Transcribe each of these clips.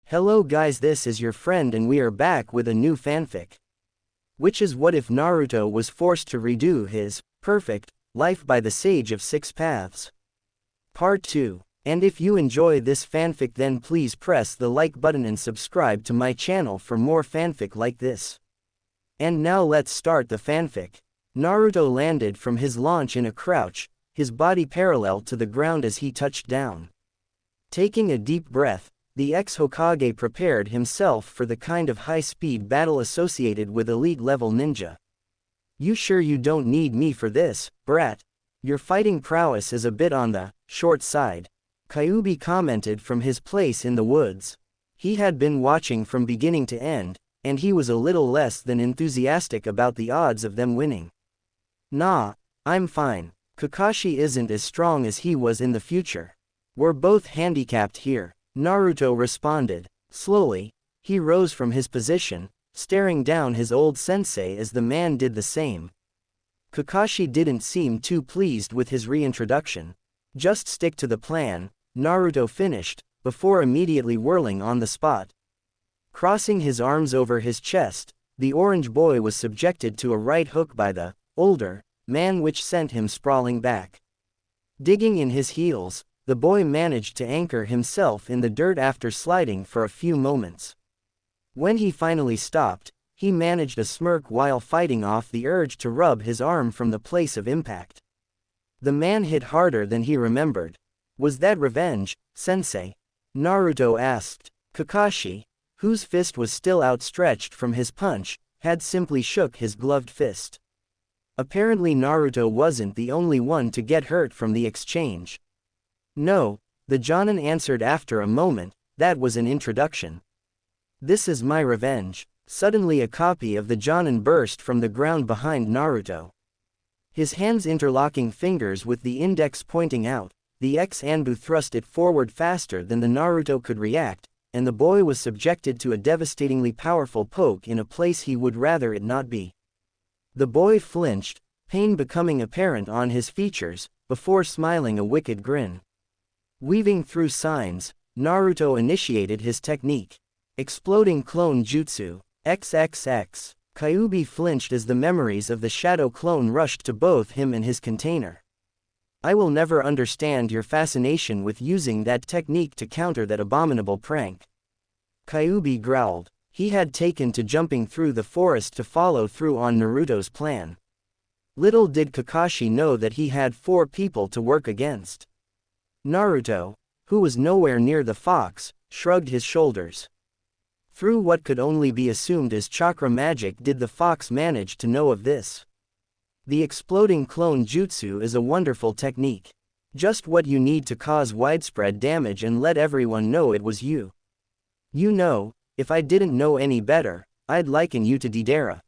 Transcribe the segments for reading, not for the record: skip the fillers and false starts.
Hello guys, this is your friend and we are back with a new fanfic. Which is what if Naruto was forced to redo his perfect life by the Sage of Six Paths. Part 2. And if you enjoy this fanfic then please press the like button and subscribe to my channel for more fanfic like this. And now let's start the fanfic. Naruto landed from his launch in a crouch, his body parallel to the ground as he touched down. Taking a deep breath, the ex-Hokage prepared himself for the kind of high-speed battle associated with elite-level ninja. You sure you don't need me for this, brat? Your fighting prowess is a bit on the short side, Kyuubi commented from his place in the woods. He had been watching from beginning to end, and he was a little less than enthusiastic about the odds of them winning. Nah, I'm fine. Kakashi isn't as strong as he was in the future. We're both handicapped here, Naruto responded. Slowly, he rose from his position, staring down his old sensei as the man did the same. Kakashi didn't seem too pleased with his reintroduction. Just stick to the plan, Naruto finished, before immediately whirling on the spot. Crossing his arms over his chest, the orange boy was subjected to a right hook by the older man which sent him sprawling back. Digging in his heels, the boy managed to anchor himself in the dirt after sliding for a few moments. When he finally stopped, he managed a smirk while fighting off the urge to rub his arm from the place of impact. The man hit harder than he remembered. Was that revenge, sensei? Naruto asked. Kakashi, whose fist was still outstretched from his punch, had simply shook his gloved fist. Apparently Naruto wasn't the only one to get hurt from the exchange. No, the Jonin answered after a moment, that was an introduction. This is my revenge. Suddenly a copy of the Jonin burst from the ground behind Naruto. His hands interlocking fingers with the index pointing out, the ex-Anbu thrust it forward faster than the Naruto could react, and the boy was subjected to a devastatingly powerful poke in a place he would rather it not be. The boy flinched, pain becoming apparent on his features, before smiling a wicked grin. Weaving through signs, Naruto initiated his technique. Exploding clone jutsu, XXX. Kyuubi flinched as the memories of the shadow clone rushed to both him and his container. I will never understand your fascination with using that technique to counter that abominable prank. Kyuubi growled. He had taken to jumping through the forest to follow through on Naruto's plan. Little did Kakashi know that he had 4 people to work against. Naruto, who was nowhere near the fox, shrugged his shoulders. Through what could only be assumed as chakra magic did the fox manage to know of this. The exploding clone jutsu is a wonderful technique. Just what you need to cause widespread damage and let everyone know it was you. You know, if I didn't know any better, I'd liken you to Deidara.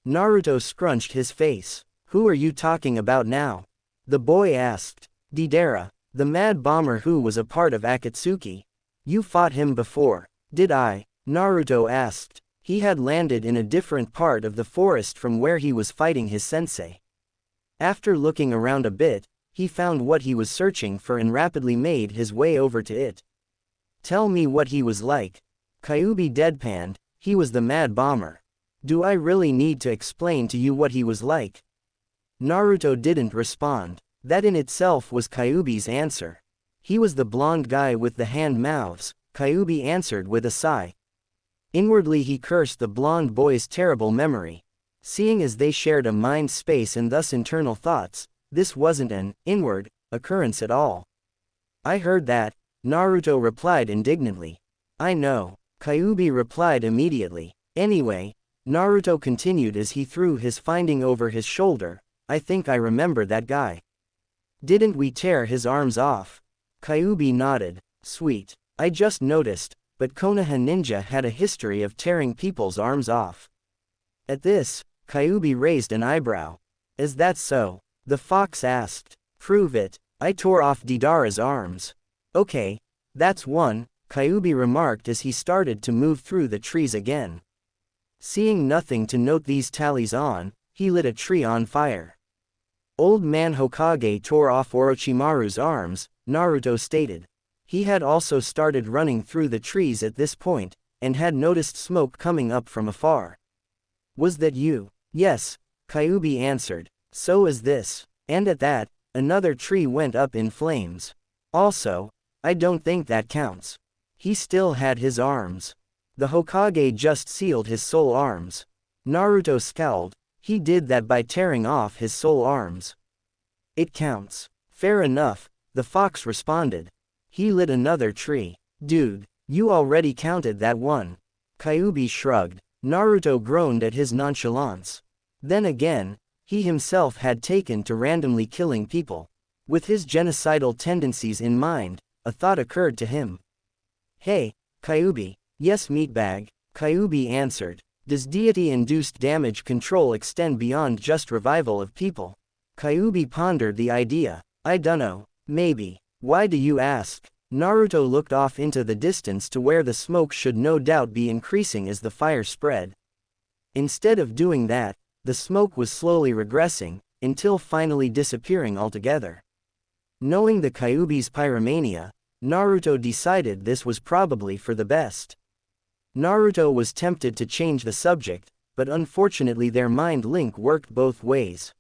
Naruto scrunched his face. Who are you talking about now? The boy asked. Deidara, the mad bomber who was a part of Akatsuki. You fought him before. Did I? Naruto asked. He had landed in a different part of the forest from where he was fighting his sensei. After looking around a bit, he found what he was searching for and rapidly made his way over to it. Tell me what he was like. Kyuubi deadpanned. He was the mad bomber. Do I really need to explain to you what he was like? Naruto didn't respond. That in itself was Kyuubi's answer. He was the blonde guy with the hand mouths, Kyuubi answered with a sigh. Inwardly he cursed the blonde boy's terrible memory. Seeing as they shared a mind space and thus internal thoughts, this wasn't an inward occurrence at all. I heard that, Naruto replied indignantly. I know, Kyuubi replied immediately. Anyway, Naruto continued as he threw his finding over his shoulder, I think I remember that guy. Didn't we tear his arms off? Kyuubi nodded. Sweet. I just noticed, but Konoha ninja had a history of tearing people's arms off. At this, Kyuubi raised an eyebrow. Is that so? The fox asked. Prove it. I tore off Deidara's arms. Okay, that's one, Kyuubi remarked as he started to move through the trees again. Seeing nothing to note these tallies on, he lit a tree on fire. Old man Hokage tore off Orochimaru's arms, Naruto stated. He had also started running through the trees at this point, and had noticed smoke coming up from afar. Was that you? Yes, Kyubi answered. So is this. And at that, another tree went up in flames. Also, I don't think that counts. He still had his arms. The Hokage just sealed his soul arms. Naruto scowled. He did that by tearing off his soul arms. It counts. Fair enough, the fox responded. He lit another tree. Dude, you already counted that one. Kyubi shrugged. Naruto groaned at his nonchalance. Then again, he himself had taken to randomly killing people. With his genocidal tendencies in mind, a thought occurred to him. Hey, Kyubi. Yes, meatbag, Kyubi answered. Does deity-induced damage control extend beyond just revival of people? Kyubi pondered the idea. I dunno, maybe. Why do you ask? Naruto looked off into the distance to where the smoke should no doubt be increasing as the fire spread. Instead of doing that, the smoke was slowly regressing, until finally disappearing altogether. Knowing the Kyubi's pyromania, Naruto decided this was probably for the best. Naruto was tempted to change the subject, but unfortunately their mind link worked both ways.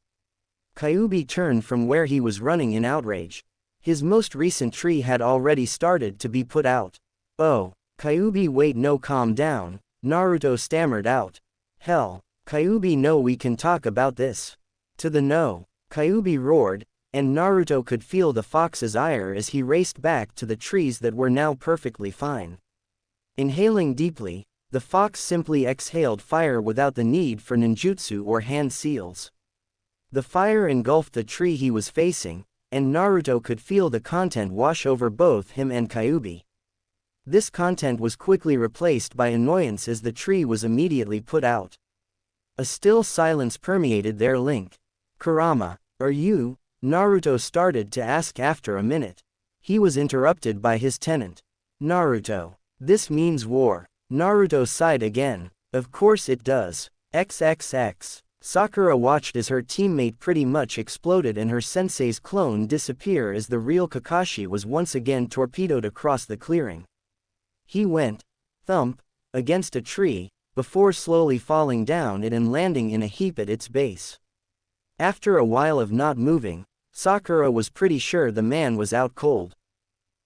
Kyubi turned from where he was running in outrage. His most recent tree had already started to be put out. Oh, Kyubi, wait, no, calm down, Naruto stammered out. Hell, Kyubi, no, we can talk about this. To the no, Kyubi roared, and Naruto could feel the fox's ire as he raced back to the trees that were now perfectly fine. Inhaling deeply, the fox simply exhaled fire without the need for ninjutsu or hand seals. The fire engulfed the tree he was facing, and Naruto could feel the content wash over both him and Kyubi. This content was quickly replaced by annoyance as the tree was immediately put out. A still silence permeated their link. Kurama, are you? Naruto started to ask after a minute. He was interrupted by his tenant. Naruto. This means war. Naruto sighed again. Of course it does. XXX. Sakura watched as her teammate pretty much exploded and her sensei's clone disappear as the real Kakashi was once again torpedoed across the clearing. He went, thump, against a tree, before slowly falling down it and landing in a heap at its base. After a while of not moving, Sakura was pretty sure the man was out cold.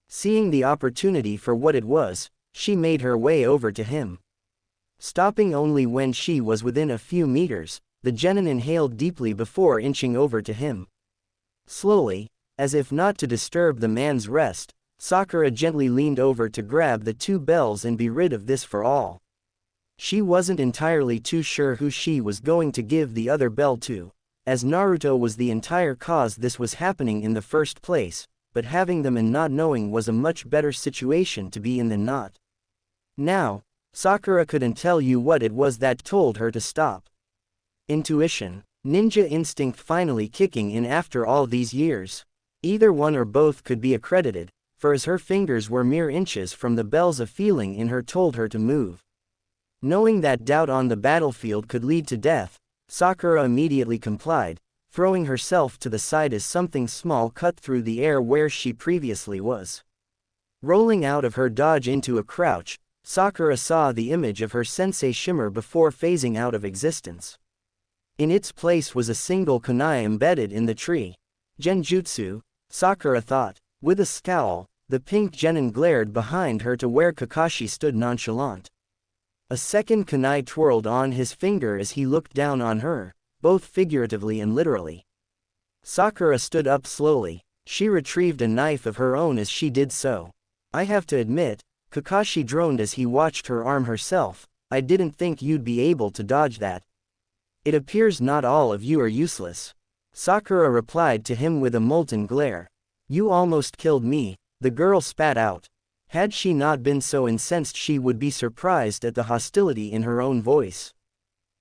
Seeing the opportunity for what it was, she made her way over to him. Stopping only when she was within a few meters, the genin inhaled deeply before inching over to him. Slowly, as if not to disturb the man's rest, Sakura gently leaned over to grab the two bells and be rid of this for all. She wasn't entirely too sure who she was going to give the other bell to, as Naruto was the entire cause this was happening in the first place, but having them and not knowing was a much better situation to be in than not. Now, Sakura couldn't tell you what it was that told her to stop. Intuition, ninja instinct finally kicking in after all these years. Either one or both could be accredited, for as her fingers were mere inches from the bells a feeling in her told her to move. Knowing that doubt on the battlefield could lead to death, Sakura immediately complied, throwing herself to the side as something small cut through the air where she previously was. Rolling out of her dodge into a crouch, Sakura saw the image of her sensei shimmer before phasing out of existence. In its place was a single kunai embedded in the tree. Genjutsu, Sakura thought. With a scowl, the pink genin glared behind her to where Kakashi stood nonchalant. A second kunai twirled on his finger as he looked down on her, both figuratively and literally. Sakura stood up slowly. She retrieved a knife of her own as she did so. I have to admit, Kakashi droned as he watched her arm herself, I didn't think you'd be able to dodge that. It appears not all of you are useless. Sakura replied to him with a molten glare. You almost killed me, the girl spat out. Had she not been so incensed she would be surprised at the hostility in her own voice.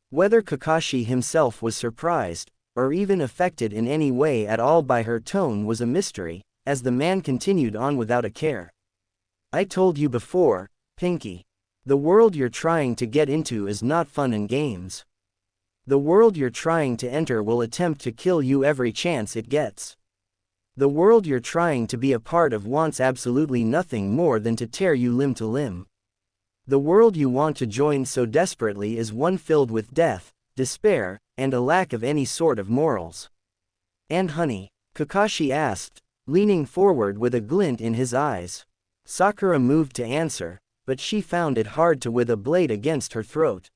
Whether Kakashi himself was surprised, or even affected in any way at all by her tone was a mystery, as the man continued on without a care. I told you before, Pinky. The world you're trying to get into is not fun and games. The world you're trying to enter will attempt to kill you every chance it gets. The world you're trying to be a part of wants absolutely nothing more than to tear you limb to limb. The world you want to join so desperately is one filled with death, despair, and a lack of any sort of morals. And honey? Kakashi asked, leaning forward with a glint in his eyes. Sakura moved to answer, but she found it hard to with a blade against her throat.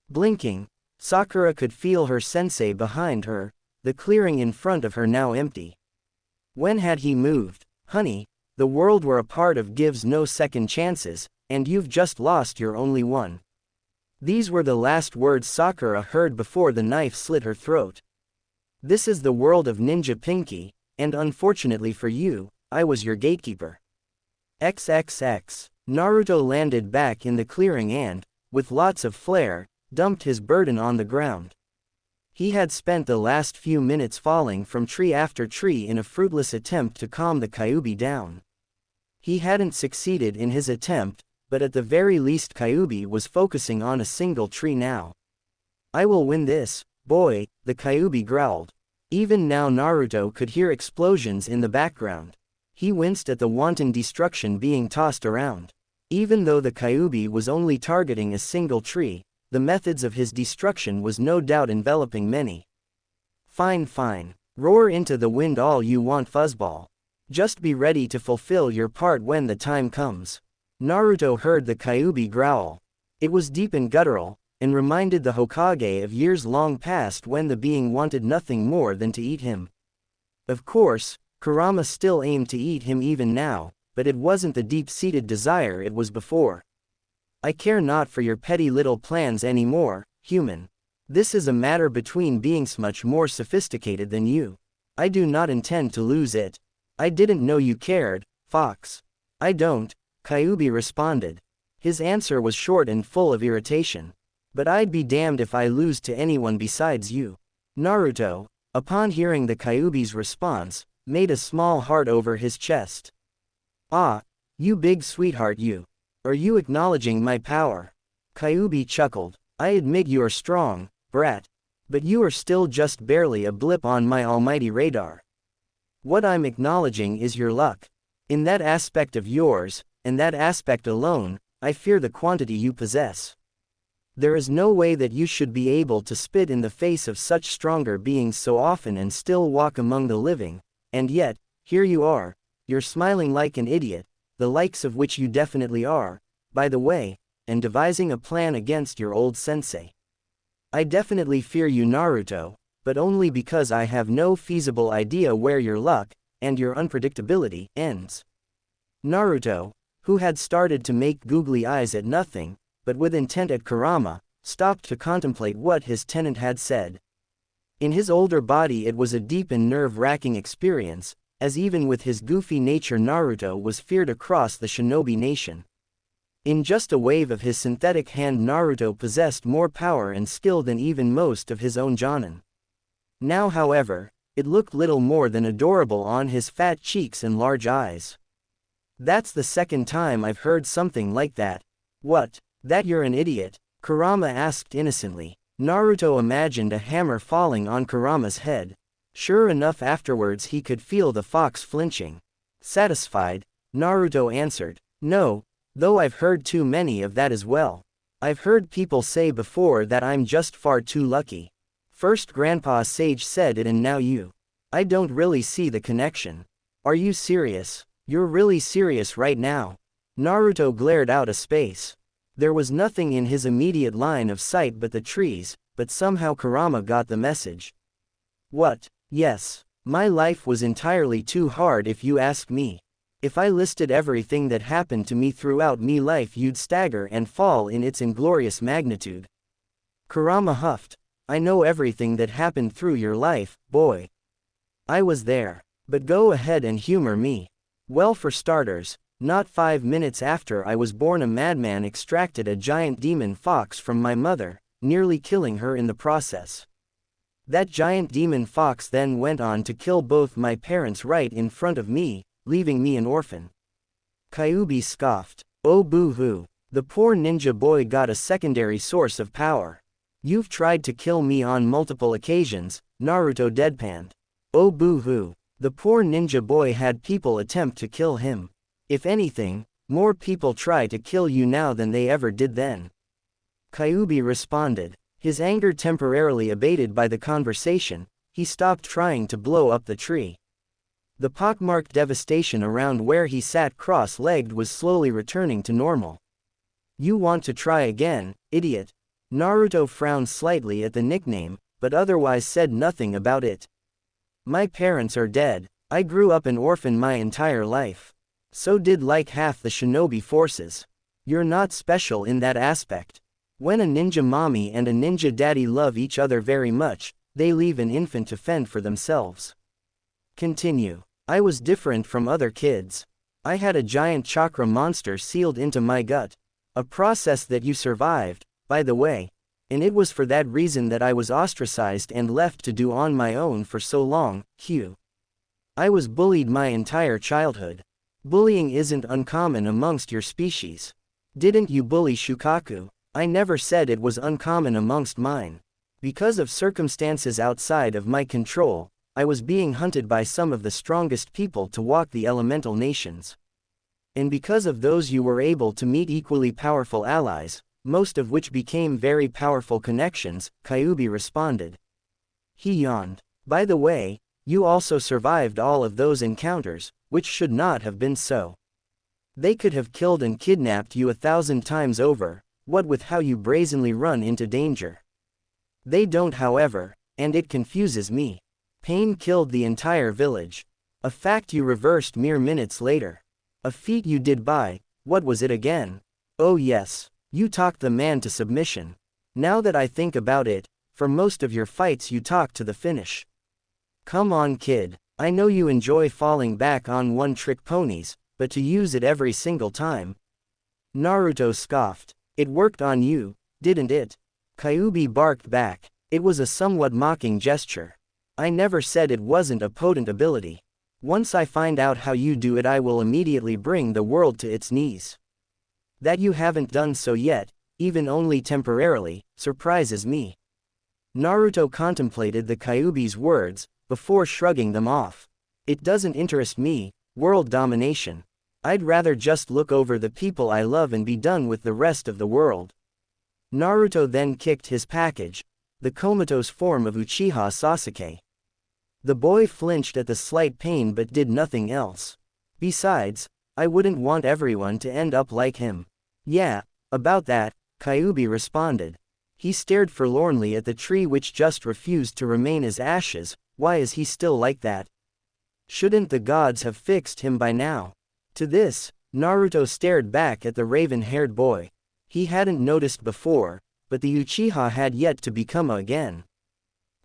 Blinking, Sakura could feel her sensei behind her, the clearing in front of her now empty. When had he moved? Honey, the world we're a part of gives no second chances, and you've just lost your only one. These were the last words Sakura heard before the knife slit her throat. This is the world of Ninja Pinky, and unfortunately for you, I was your gatekeeper. XXX. Naruto landed back in the clearing and, with lots of flair, dumped his burden on the ground. He had spent the last few minutes falling from tree after tree in a fruitless attempt to calm the Kyuubi down. He hadn't succeeded in his attempt, but at the very least Kyuubi was focusing on a single tree now. I will win this, boy, the Kyuubi growled. Even now Naruto could hear explosions in the background. He winced at the wanton destruction being tossed around. Even though the Kyuubi was only targeting a single tree, the methods of his destruction was no doubt enveloping many. Fine fine. Roar into the wind all you want, fuzzball. Just be ready to fulfill your part when the time comes. Naruto heard the Kyuubi growl. It was deep and guttural, and reminded the Hokage of years long past when the being wanted nothing more than to eat him. Of course, Kurama still aimed to eat him even now, but it wasn't the deep-seated desire it was before. I care not for your petty little plans anymore, human. This is a matter between beings much more sophisticated than you. I do not intend to lose it. I didn't know you cared, Fox. I don't, Kyuubi responded. His answer was short and full of irritation. But I'd be damned if I lose to anyone besides you. Naruto, upon hearing the Kyuubi's response, made a small heart over his chest. Ah, you big sweetheart you. Are you acknowledging my power? Kyuubi chuckled. I admit you are strong, brat. But you are still just barely a blip on my almighty radar. What I'm acknowledging is your luck. In that aspect of yours, and that aspect alone, I fear the quantity you possess. There is no way that you should be able to spit in the face of such stronger beings so often and still walk among the living, and yet, here you are, you're smiling like an idiot, the likes of which you definitely are, by the way, and devising a plan against your old sensei. I definitely fear you, Naruto, but only because I have no feasible idea where your luck, and your unpredictability, ends. Naruto, who had started to make googly eyes at nothing, but with intent at Kurama, stopped to contemplate what his tenant had said. In his older body it was a deep and nerve-wracking experience, as even with his goofy nature Naruto was feared across the shinobi nation. In just a wave of his synthetic hand Naruto possessed more power and skill than even most of his own jonin. Now however, it looked little more than adorable on his fat cheeks and large eyes. That's the second time I've heard something like that. What? That you're an idiot? Kurama asked innocently. Naruto imagined a hammer falling on Kurama's head. Sure enough afterwards he could feel the fox flinching. Satisfied, Naruto answered, no, though I've heard too many of that as well. I've heard people say before that I'm just far too lucky. First Grandpa Sage said it and now you. I don't really see the connection. Are you serious? You're really serious right now? Naruto glared out a space. There was nothing in his immediate line of sight but the trees, but somehow Kurama got the message. What? Yes. My life was entirely too hard if you ask me. If I listed everything that happened to me throughout me life you'd stagger and fall in its inglorious magnitude. Kurama huffed. I know everything that happened through your life, boy. I was there. But go ahead and humor me. Well, for starters, not 5 minutes after I was born a madman extracted a giant demon fox from my mother, nearly killing her in the process. That giant demon fox then went on to kill both my parents right in front of me, leaving me an orphan. Kyuubi scoffed. Oh boo-hoo. The poor ninja boy got a secondary source of power. You've tried to kill me on multiple occasions, Naruto deadpanned. Oh boo-hoo. The poor ninja boy had people attempt to kill him. If anything, more people try to kill you now than they ever did then. Kyuubi responded. His anger temporarily abated by the conversation, he stopped trying to blow up the tree. The pockmarked devastation around where he sat cross-legged was slowly returning to normal. You want to try again, idiot? Naruto frowned slightly at the nickname, but otherwise said nothing about it. My parents are dead. I grew up an orphan my entire life. So did like half the shinobi forces. You're not special in that aspect. When a ninja mommy and a ninja daddy love each other very much, they leave an infant to fend for themselves. Continue. I was different from other kids. I had a giant chakra monster sealed into my gut. A process that you survived, by the way. And it was for that reason that I was ostracized and left to do on my own for so long, Q. I was bullied my entire childhood. Bullying isn't uncommon amongst your species. Didn't you bully Shukaku? I never said it was uncommon amongst mine. Because of circumstances outside of my control, I was being hunted by some of the strongest people to walk the elemental nations. And because of those you were able to meet equally powerful allies, most of which became very powerful connections, Kyuubi responded. He yawned. By the way, you also survived all of those encounters, which should not have been so. They could have killed and kidnapped you 1,000 times over, what with how you brazenly run into danger. They don't, however, and it confuses me. Pain killed the entire village. A fact you reversed mere minutes later. A feat you did by, what was it again? Oh yes. You talked the man to submission. Now that I think about it, for most of your fights you talked to the finish. Come on kid, I know you enjoy falling back on one-trick ponies, but to use it every single time. Naruto scoffed. It worked on you, didn't it? Kyuubi barked back. It was a somewhat mocking gesture. I never said it wasn't a potent ability. Once I find out how you do it I will immediately bring the world to its knees. That you haven't done so yet, even only temporarily, surprises me. Naruto contemplated the Kyuubi's words, before shrugging them off. It doesn't interest me, world domination. I'd rather just look over the people I love and be done with the rest of the world. Naruto then kicked his package, the comatose form of Uchiha Sasuke. The boy flinched at the slight pain but did nothing else. Besides, I wouldn't want everyone to end up like him. Yeah, about that, Kyuubi responded. He stared forlornly at the tree which just refused to remain as ashes. Why is he still like that? Shouldn't the gods have fixed him by now? To this, Naruto stared back at the raven-haired boy. He hadn't noticed before, but the Uchiha had yet to become a again.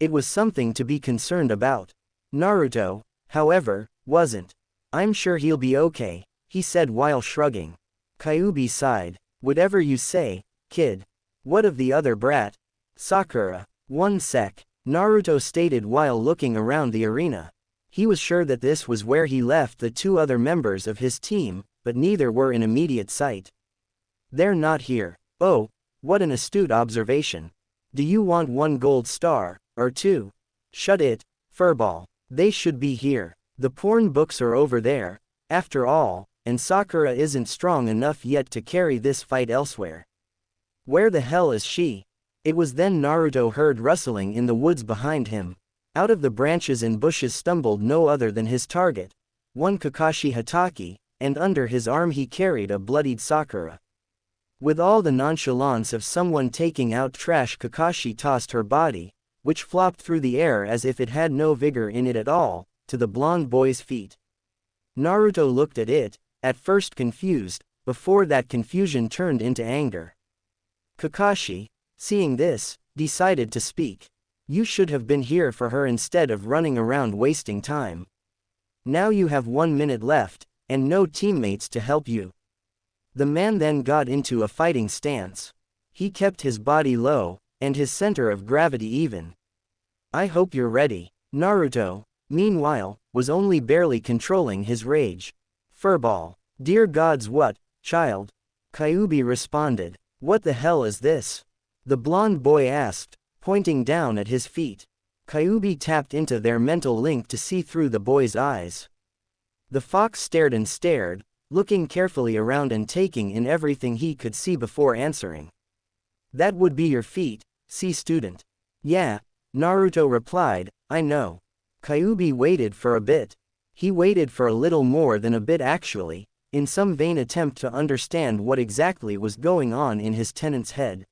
It was something to be concerned about. Naruto, however, wasn't. I'm sure he'll be okay, he said while shrugging. Kyuubi sighed. Whatever you say, kid. What of the other brat? Sakura. One sec. Naruto stated while looking around the arena. He was sure that this was where he left the two other members of his team, but neither were in immediate sight. They're not here. Oh, what an astute observation. Do you want 1 gold star, or 2? Shut it, furball. They should be here. The porn books are over there, after all, and Sakura isn't strong enough yet to carry this fight elsewhere. Where the hell is she? It was then Naruto heard rustling in the woods behind him. Out of the branches and bushes stumbled no other than his target, one Kakashi Hatake, and under his arm he carried a bloodied Sakura. With all the nonchalance of someone taking out trash, Kakashi tossed her body, which flopped through the air as if it had no vigor in it at all, to the blonde boy's feet. Naruto looked at it, at first confused, before that confusion turned into anger. Kakashi, seeing this, decided to speak. You should have been here for her instead of running around wasting time. Now you have 1 minute left, and no teammates to help you. The man then got into a fighting stance. He kept his body low, and his center of gravity even. I hope you're ready. Naruto, meanwhile, was only barely controlling his rage. Furball. Dear gods, what, child? Kyuubi responded. What the hell is this? The blonde boy asked, pointing down at his feet. Kyuubi tapped into their mental link to see through the boy's eyes. The fox stared and stared, looking carefully around and taking in everything he could see before answering. That would be your feet, see student. Yeah, Naruto replied, I know. Kyuubi waited for a bit. He waited for a little more than a bit actually, in some vain attempt to understand what exactly was going on in his tenant's head.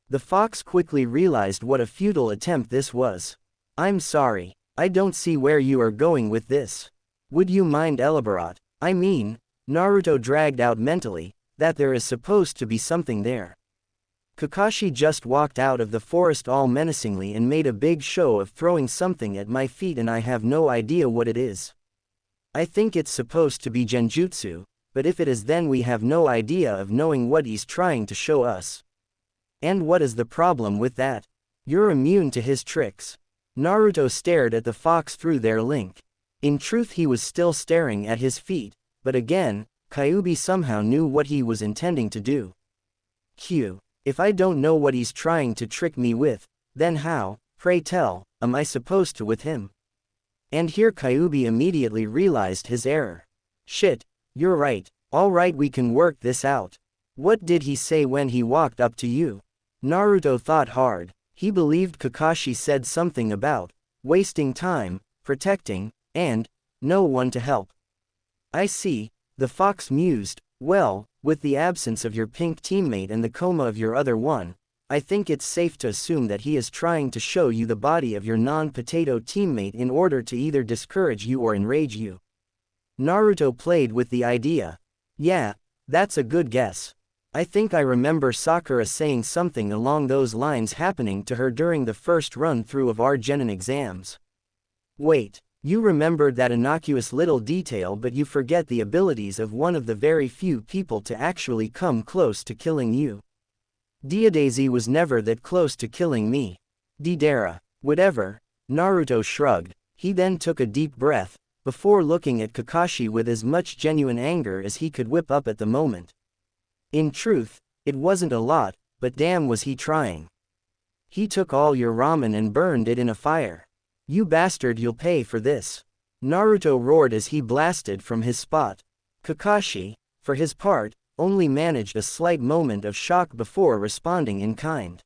The fox quickly realized what a futile attempt this was. I'm sorry, I don't see where you are going with this. Would you mind elaborate? I mean, Naruto dragged out mentally, that there is supposed to be something there. Kakashi just walked out of the forest all menacingly and made a big show of throwing something at my feet and I have no idea what it is. I think it's supposed to be genjutsu, but if it is then we have no idea of knowing what he's trying to show us. And what is the problem with that? You're immune to his tricks. Naruto stared at the fox through their link. In truth he was still staring at his feet, but again, Kyuubi somehow knew what he was intending to do. If I don't know what he's trying to trick me with, then how, pray tell, am I supposed to with him? And here Kyuubi immediately realized his error. Shit, you're right, alright we can work this out. What did he say when he walked up to you? Naruto thought hard. He believed Kakashi said something about wasting time, protecting, and no one to help. I see, the fox mused. Well, with the absence of your pink teammate and the coma of your other one, I think it's safe to assume that he is trying to show you the body of your non-potato teammate in order to either discourage you or enrage you. Naruto played with the idea. Yeah, that's a good guess. I think I remember Sakura saying something along those lines happening to her during the first run-through of our Genin exams. Wait, you remembered that innocuous little detail but you forget the abilities of one of the very few people to actually come close to killing you. Deodazy was never that close to killing me. Deidara. Whatever. Naruto shrugged. He then took a deep breath, before looking at Kakashi with as much genuine anger as he could whip up at the moment. In truth, it wasn't a lot, but damn was he trying. He took all your ramen and burned it in a fire. You bastard, you'll pay for this. Naruto roared as he blasted from his spot. Kakashi, for his part, only managed a slight moment of shock before responding in kind.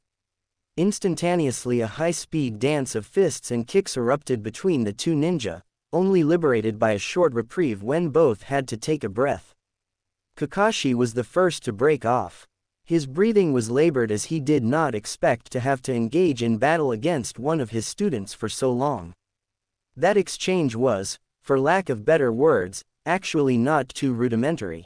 Instantaneously a high-speed dance of fists and kicks erupted between the two ninja, only liberated by a short reprieve when both had to take a breath. Kakashi was the first to break off. His breathing was labored as he did not expect to have to engage in battle against one of his students for so long. That exchange was, for lack of better words, actually not too rudimentary.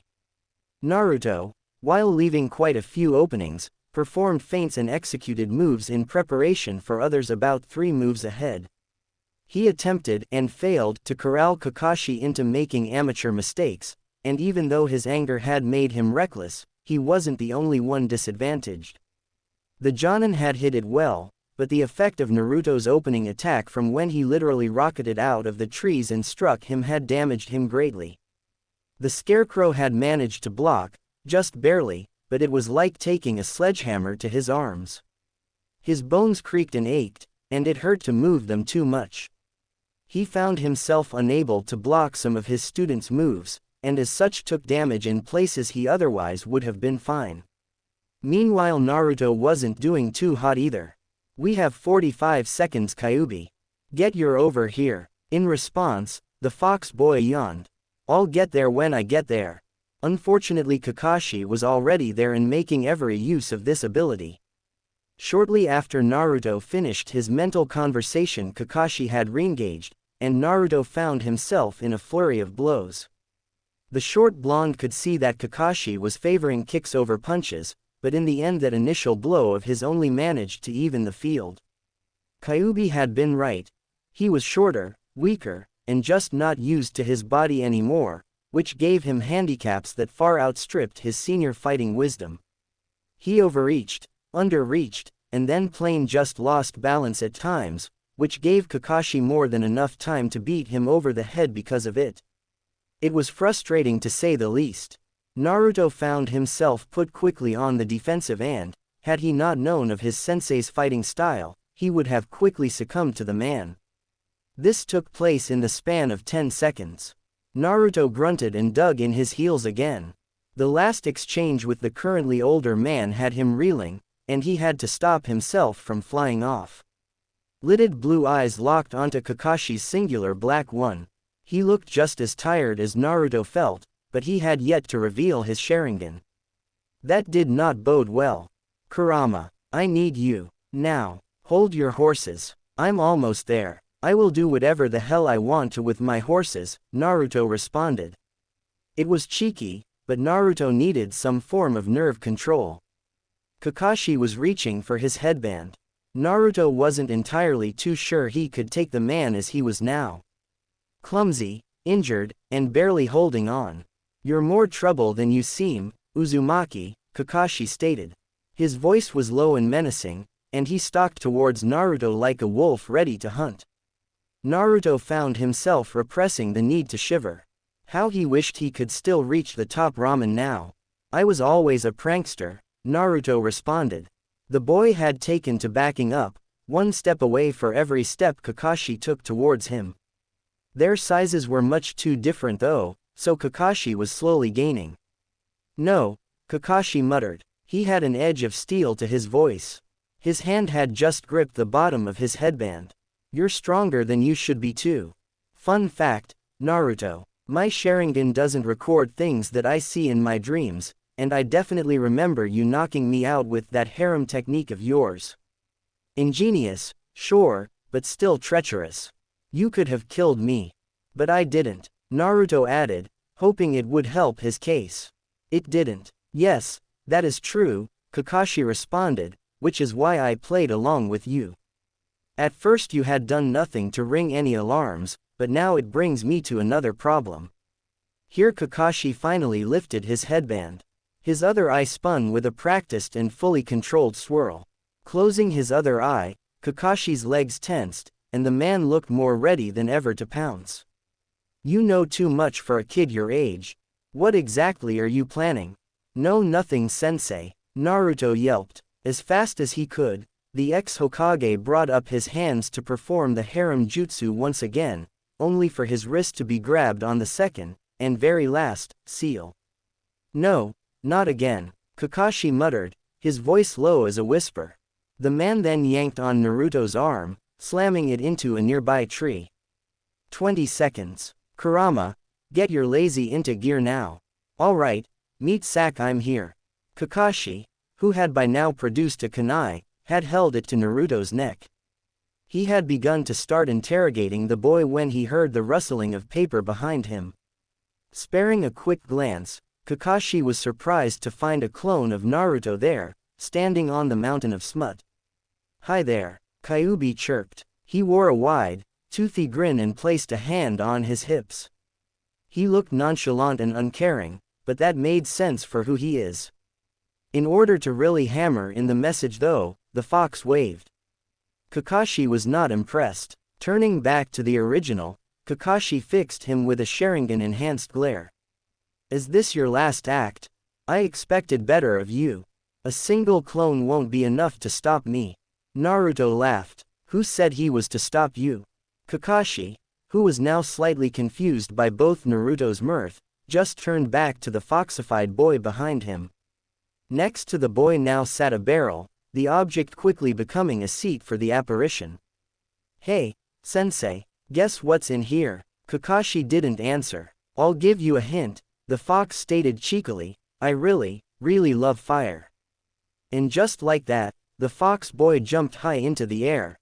Naruto, while leaving quite a few openings, performed feints and executed moves in preparation for others about 3 moves ahead. He attempted, and failed, to corral Kakashi into making amateur mistakes, and even though his anger had made him reckless, he wasn't the only one disadvantaged. The Jonin had hit it well, but the effect of Naruto's opening attack from when he literally rocketed out of the trees and struck him had damaged him greatly. The Scarecrow had managed to block, just barely, but it was like taking a sledgehammer to his arms. His bones creaked and ached, and it hurt to move them too much. He found himself unable to block some of his students' moves, and as such took damage in places he otherwise would have been fine. Meanwhile Naruto wasn't doing too hot either. We have 45 seconds, Kyuubi. Get your over here. In response, the fox boy yawned. I'll get there when I get there. Unfortunately Kakashi was already there and making every use of this ability. Shortly after Naruto finished his mental conversation, Kakashi had re-engaged, and Naruto found himself in a flurry of blows. The short blonde could see that Kakashi was favoring kicks over punches, but in the end that initial blow of his only managed to even the field. Kyuubi had been right. He was shorter, weaker, and just not used to his body anymore, which gave him handicaps that far outstripped his senior fighting wisdom. He overreached, underreached, and then plain just lost balance at times, which gave Kakashi more than enough time to beat him over the head because of it. It was frustrating to say the least. Naruto found himself put quickly on the defensive and, had he not known of his sensei's fighting style, he would have quickly succumbed to the man. This took place in the span of 10 seconds. Naruto grunted and dug in his heels again. The last exchange with the currently older man had him reeling, and he had to stop himself from flying off. Lidded blue eyes locked onto Kakashi's singular black one. He looked just as tired as Naruto felt, but he had yet to reveal his Sharingan. That did not bode well. Kurama, I need you. Now. Hold your horses. I'm almost there. I will do whatever the hell I want to with my horses, Naruto responded. It was cheeky, but Naruto needed some form of nerve control. Kakashi was reaching for his headband. Naruto wasn't entirely too sure he could take the man as he was now. Clumsy, injured, and barely holding on. You're more trouble than you seem, Uzumaki, Kakashi stated. His voice was low and menacing, and he stalked towards Naruto like a wolf ready to hunt. Naruto found himself repressing the need to shiver. How he wished he could still reach the top ramen now. I was always a prankster, Naruto responded. The boy had taken to backing up, one step away for every step Kakashi took towards him. Their sizes were much too different though, so Kakashi was slowly gaining. No, Kakashi muttered. He had an edge of steel to his voice. His hand had just gripped the bottom of his headband. You're stronger than you should be too. Fun fact, Naruto. My Sharingan doesn't record things that I see in my dreams, and I definitely remember you knocking me out with that harem technique of yours. Ingenious, sure, but still treacherous. You could have killed me. But I didn't, Naruto added, hoping it would help his case. It didn't. Yes, that is true, Kakashi responded, which is why I played along with you. At first you had done nothing to ring any alarms, but now it brings me to another problem. Here Kakashi finally lifted his headband. His other eye spun with a practiced and fully controlled swirl. Closing his other eye, Kakashi's legs tensed, and the man looked more ready than ever to pounce. You know too much for a kid your age. What exactly are you planning? No, nothing, sensei, Naruto yelped. As fast as he could, the ex-Hokage brought up his hands to perform the harem jutsu once again, only for his wrist to be grabbed on the second, and very last, seal. No, not again, Kakashi muttered, his voice low as a whisper. The man then yanked on Naruto's arm, slamming it into a nearby tree. 20 seconds. Kurama, get your lazy into gear now. Alright, meat sack, I'm here. Kakashi, who had by now produced a kunai, had held it to Naruto's neck. He had begun to start interrogating the boy when he heard the rustling of paper behind him. Sparing a quick glance, Kakashi was surprised to find a clone of Naruto there, standing on the mountain of smut. Hi there, Kyuubi chirped. He wore a wide, toothy grin and placed a hand on his hips. He looked nonchalant and uncaring, but that made sense for who he is. In order to really hammer in the message though, the fox waved. Kakashi was not impressed. Turning back to the original, Kakashi fixed him with a Sharingan-enhanced glare. Is this your last act? I expected better of you. A single clone won't be enough to stop me. Naruto laughed. Who said he was to stop you? Kakashi, who was now slightly confused by both Naruto's mirth, just turned back to the foxified boy behind him. Next to the boy now sat a barrel, the object quickly becoming a seat for the apparition. Hey, sensei, guess what's in here? Kakashi didn't answer. I'll give you a hint, the fox stated cheekily, I really love fire. And just like that, the fox boy jumped high into the air.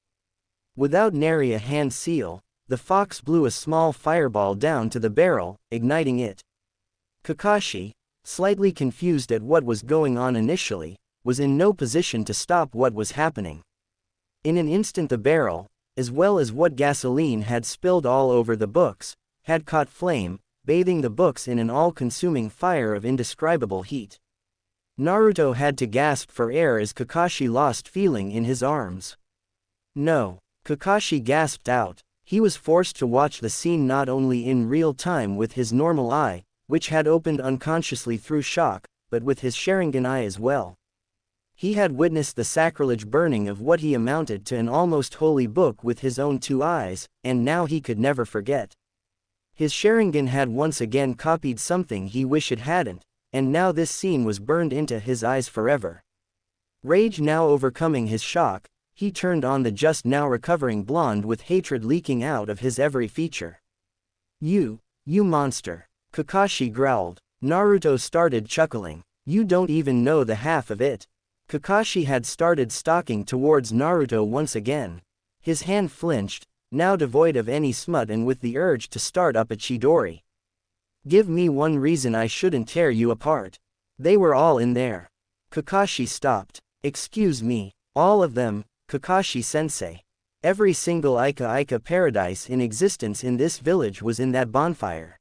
Without nary a hand seal, the fox blew a small fireball down to the barrel, igniting it. Kakashi, slightly confused at what was going on initially, was in no position to stop what was happening. In an instant the barrel, as well as what gasoline had spilled all over the books, had caught flame, bathing the books in an all-consuming fire of indescribable heat. Naruto had to gasp for air as Kakashi lost feeling in his arms. No, Kakashi gasped out. He was forced to watch the scene not only in real time with his normal eye, which had opened unconsciously through shock, but with his Sharingan eye as well. He had witnessed the sacrilege burning of what he amounted to an almost holy book with his own 2 eyes, and now he could never forget. His Sharingan had once again copied something he wished it hadn't, and now this scene was burned into his eyes forever. Rage now overcoming his shock, he turned on the just now recovering blonde with hatred leaking out of his every feature. You monster! Kakashi growled. Naruto started chuckling. You don't even know the half of it. Kakashi had started stalking towards Naruto once again. His hand flinched, now devoid of any smut and with the urge to start up a Chidori. Give me one reason I shouldn't tear you apart. They were all in there. Kakashi stopped. Excuse me, all of them, Kakashi-sensei. Every single Ika paradise in existence in this village was in that bonfire.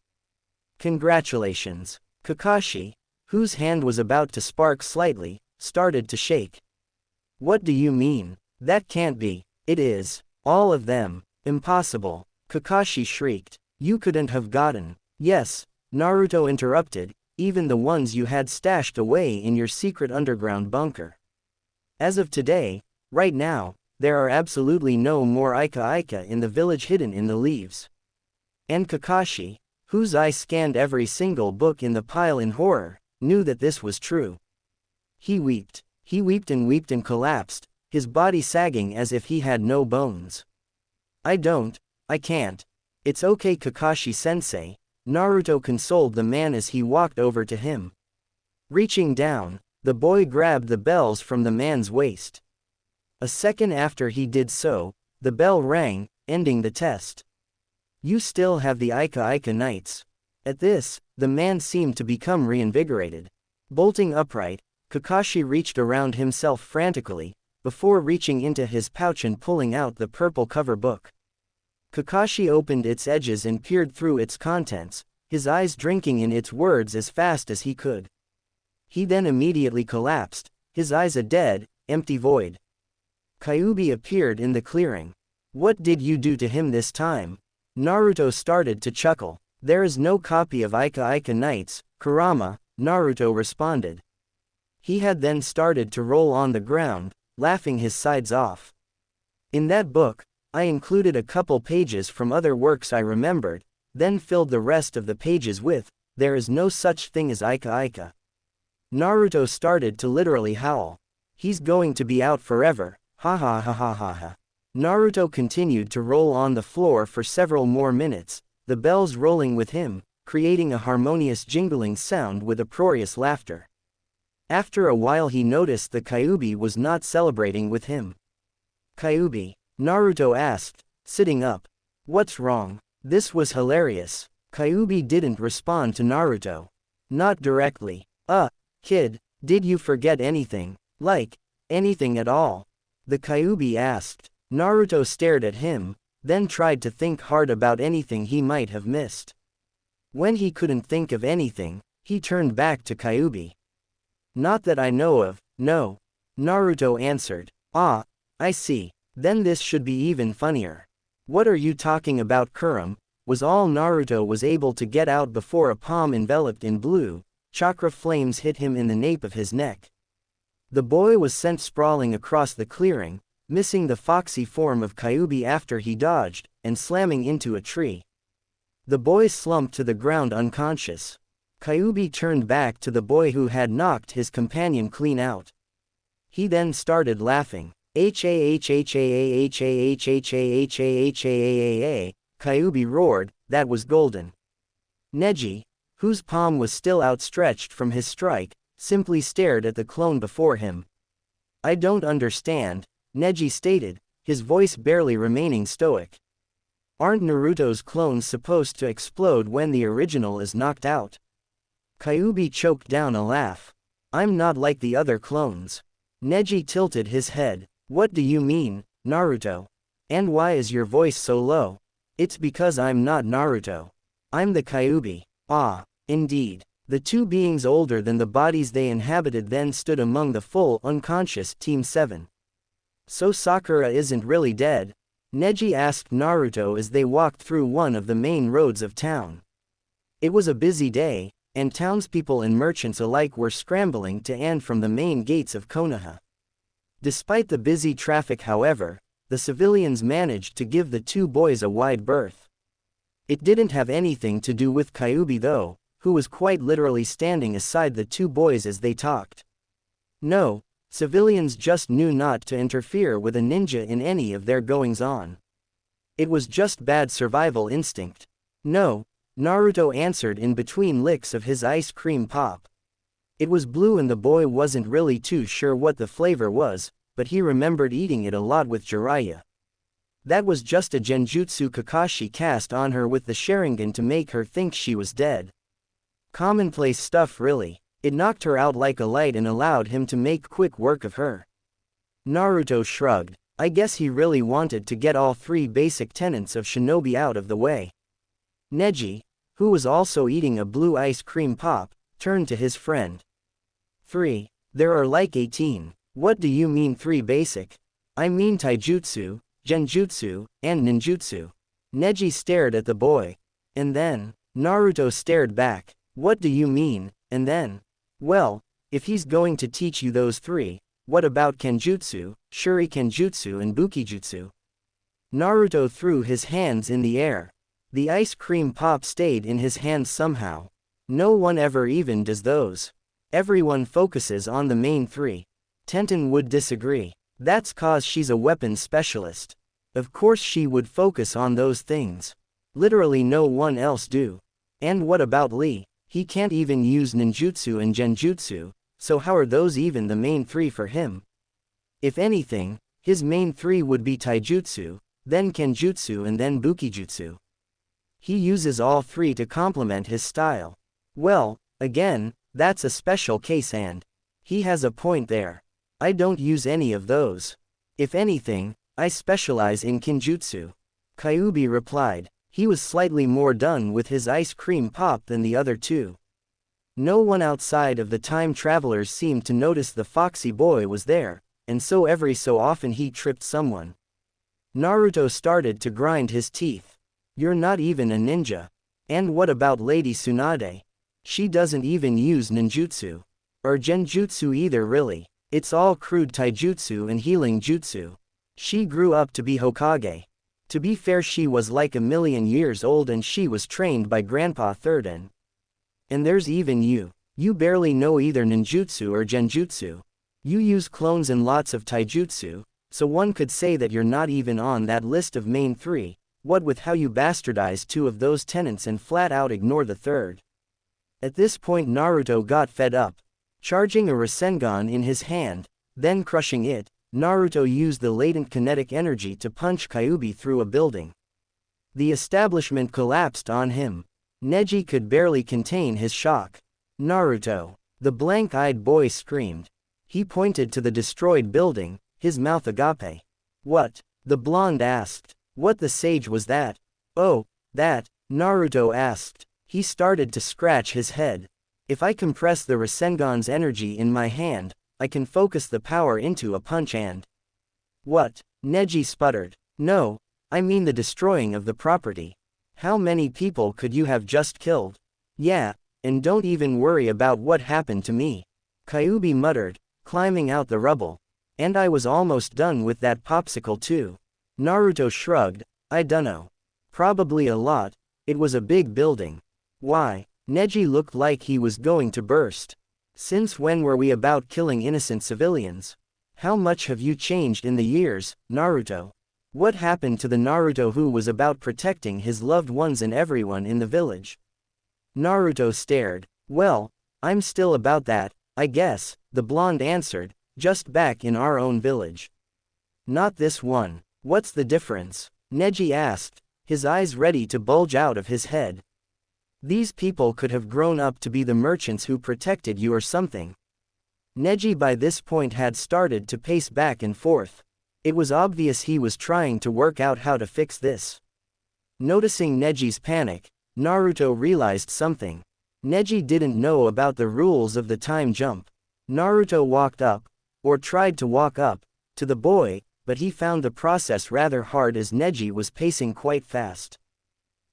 Congratulations. Kakashi, whose hand was about to spark slightly, started to shake. What do you mean? That can't be. It is. All of them. Impossible. Kakashi shrieked. You couldn't have gotten. Yes, Naruto interrupted, even the ones you had stashed away in your secret underground bunker. As of today, right now, there are absolutely no more Ika in the village hidden in the leaves. And Kakashi, whose eye scanned every single book in the pile in horror, knew that this was true. He wept and collapsed, his body sagging as if he had no bones. I can't. It's okay, Kakashi-sensei, Naruto consoled the man as he walked over to him. Reaching down, the boy grabbed the bells from the man's waist. A second after he did so, the bell rang, ending the test. You still have the Ika Knights. At this, the man seemed to become reinvigorated. Bolting upright, Kakashi reached around himself frantically, before reaching into his pouch and pulling out the purple cover book. Kakashi opened its edges and peered through its contents, his eyes drinking in its words as fast as he could. He then immediately collapsed, his eyes a dead, empty void. Kyuubi appeared in the clearing. What did you do to him this time? Naruto started to chuckle. There is no copy of Ika Knights, Kurama, Naruto responded. He had then started to roll on the ground, laughing his sides off. In that book, I included a couple pages from other works I remembered, then filled the rest of the pages with, there is no such thing as Ika. Naruto started to literally howl. He's going to be out forever, ha ha ha ha ha ha. Naruto continued to roll on the floor for several more minutes, the bells rolling with him, creating a harmonious jingling sound with uproarious laughter. After a while he noticed the Kyuubi was not celebrating with him. Kyuubi, Naruto asked, sitting up. What's wrong? This was hilarious. Kyuubi didn't respond to Naruto. Not directly. Kid, did you forget anything? Like, anything at all? The Kyuubi asked. Naruto stared at him, then tried to think hard about anything he might have missed. When he couldn't think of anything, he turned back to Kyuubi. Not that I know of, no. Naruto answered. Ah, I see. Then this should be even funnier. What are you talking about, Kurum? Was all Naruto was able to get out before a palm enveloped in blue, chakra flames hit him in the nape of his neck. The boy was sent sprawling across the clearing, missing the foxy form of Kyuubi after he dodged, and slamming into a tree. The boy slumped to the ground unconscious. Kyuubi turned back to the boy who had knocked his companion clean out. He then started laughing. Kyuubi roared, that was golden. Neji, whose palm was still outstretched from his strike, simply stared at the clone before him. I don't understand, Neji stated, his voice barely remaining stoic. Aren't Naruto's clones supposed to explode when the original is knocked out? Kyuubi choked down a laugh. I'm not like the other clones. Neji tilted his head. What do you mean, Naruto? And why is your voice so low? It's because I'm not Naruto. I'm the Kyuubi. Ah, indeed. The two beings older than the bodies they inhabited then stood among the full unconscious Team 7. So Sakura isn't really dead? Neji asked Naruto as they walked through one of the main roads of town. It was a busy day, and townspeople and merchants alike were scrambling to and from the main gates of Konoha. Despite the busy traffic, however, the civilians managed to give the two boys a wide berth. It didn't have anything to do with Kyuubi though, who was quite literally standing aside the two boys as they talked. No, civilians just knew not to interfere with a ninja in any of their goings-on. It was just bad survival instinct. No, Naruto answered in between licks of his ice cream pop. It was blue and the boy wasn't really too sure what the flavor was, but he remembered eating it a lot with Jiraiya. That was just a genjutsu Kakashi cast on her with the Sharingan to make her think she was dead. Commonplace stuff really. It knocked her out like a light and allowed him to make quick work of her. Naruto shrugged. I guess he really wanted to get all three basic tenets of shinobi out of the way. Neji, who was also eating a blue ice cream pop, turned to his friend. 3. There are like 18. What do you mean 3 basic? I mean taijutsu, genjutsu, and ninjutsu. Neji stared at the boy. And then, Naruto stared back. What do you mean, and then? Well, if he's going to teach you those 3, what about kenjutsu, shurikenjutsu and bukijutsu? Naruto threw his hands in the air. The ice cream pop stayed in his hands somehow. No one ever even does those. Everyone focuses on the main 3. Tenten would disagree. That's cause she's a weapons specialist. Of course she would focus on those things. Literally no one else do. And what about Lee? He can't even use ninjutsu and genjutsu, so how are those even the main 3 for him? If anything, his main 3 would be taijutsu, then kenjutsu and then bukijutsu. He uses all 3 to complement his style. Well, again, that's a special case and he has a point there. I don't use any of those. If anything, I specialize in kenjutsu. Kyuubi replied. He was slightly more done with his ice cream pop than the other 2. No one outside of the time travelers seemed to notice the foxy boy was there, and so every so often he tripped someone. Naruto started to grind his teeth. You're not even a ninja. And what about Lady Tsunade? She doesn't even use ninjutsu. Or genjutsu either really. It's all crude taijutsu and healing jutsu. She grew up to be Hokage. To be fair, she was like a million years old and she was trained by Grandpa Thirden. And there's even you. You barely know either ninjutsu or genjutsu. You use clones and lots of taijutsu, so one could say that you're not even on that list of main 3, what with how you bastardize 2 of those tenets and flat out ignore the 3rd. At this point Naruto got fed up. Charging a Rasengan in his hand, then crushing it, Naruto used the latent kinetic energy to punch Kyuubi through a building. The establishment collapsed on him. Neji could barely contain his shock. Naruto! The blank-eyed boy screamed. He pointed to the destroyed building, his mouth agape. What? The blonde asked. What the sage was that? Oh, that, Naruto asked. He started to scratch his head. If I compress the Rasengan's energy in my hand, I can focus the power into a punch and… What? Neji sputtered. No, I mean the destroying of the property. How many people could you have just killed? Yeah, and don't even worry about what happened to me. Kyuubi muttered, climbing out the rubble. And I was almost done with that popsicle too. Naruto shrugged. I dunno. Probably a lot. It was a big building. Why? Neji looked like he was going to burst. Since when were we about killing innocent civilians? How much have you changed in the years, Naruto? What happened to the Naruto who was about protecting his loved ones and everyone in the village? Naruto stared. Well, I'm still about that, I guess, the blonde answered, just back in our own village. Not this one. What's the difference? Neji asked, his eyes ready to bulge out of his head. These people could have grown up to be the merchants who protected you or something. Neji by this point had started to pace back and forth. It was obvious he was trying to work out how to fix this. Noticing Neji's panic, Naruto realized something. Neji didn't know about the rules of the time jump. Naruto walked up, or tried to walk up, to the boy, but he found the process rather hard as Neji was pacing quite fast.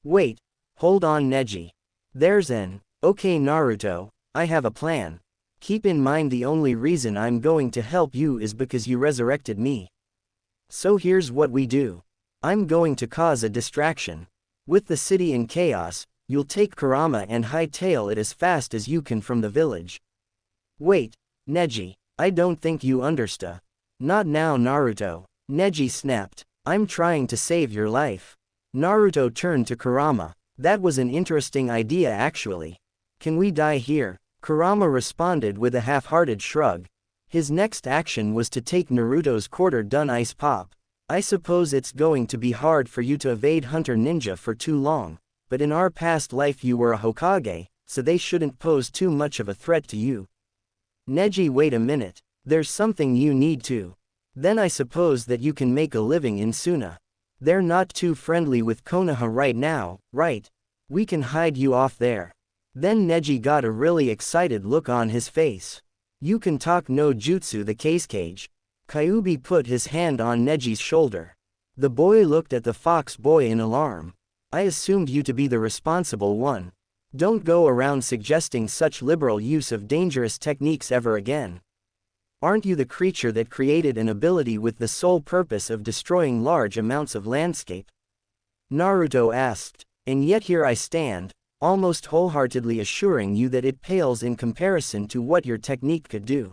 Wait. Hold on Neji. There's an… Okay Naruto, I have a plan. Keep in mind the only reason I'm going to help you is because you resurrected me. So here's what we do. I'm going to cause a distraction. With the city in chaos, you'll take Kurama and hightail it as fast as you can from the village. Wait, Neji, I don't think you understand. Not now, Naruto. Neji snapped. I'm trying to save your life. Naruto turned to Kurama. That was an interesting idea actually. Can we die here? Kurama responded with a half-hearted shrug. His next action was to take Naruto's quarter-done ice pop. I suppose it's going to be hard for you to evade Hunter Ninja for too long, but in our past life you were a Hokage, so they shouldn't pose too much of a threat to you. Neji, wait a minute. There's something you need to. Then I suppose that you can make a living in Suna. They're not too friendly with Konoha right now, right? We can hide you off there. Then Neji got a really excited look on his face. You can talk no jutsu the case cage. Kyuubi put his hand on Neji's shoulder. The boy looked at the fox boy in alarm. I assumed you to be the responsible one. Don't go around suggesting such liberal use of dangerous techniques ever again. Aren't you the creature that created an ability with the sole purpose of destroying large amounts of landscape? Naruto asked. And yet here I stand, almost wholeheartedly assuring you that it pales in comparison to what your technique could do.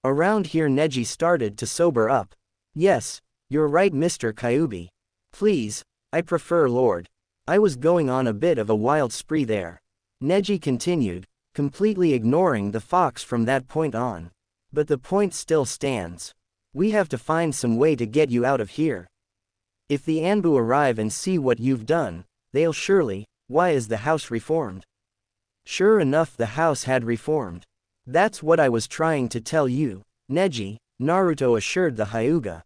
Around here Neji started to sober up. Yes, you're right, Mr. Kyuubi. Please, I prefer Lord. I was going on a bit of a wild spree there. Neji continued, completely ignoring the fox from that point on. But the point still stands. We have to find some way to get you out of here. If the Anbu arrive and see what you've done, they'll surely, why is the house reformed? Sure enough, the house had reformed. That's what I was trying to tell you, Neji, Naruto assured the Hyuga.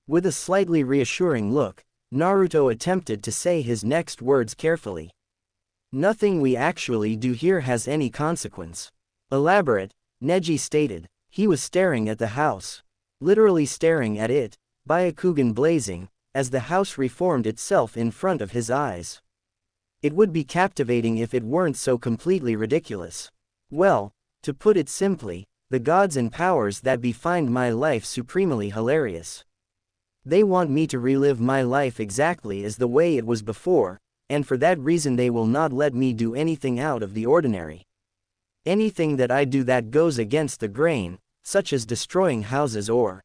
With a slightly reassuring look, Naruto attempted to say his next words carefully. Nothing we actually do here has any consequence. Elaborate, Neji stated. He was staring at the house. Literally staring at it, Byakugan blazing, as the house reformed itself in front of his eyes. It would be captivating if it weren't so completely ridiculous. Well, to put it simply, the gods and powers that be find my life supremely hilarious. They want me to relive my life exactly as the way it was before, and for that reason they will not let me do anything out of the ordinary. Anything that I do that goes against the grain, such as destroying houses or...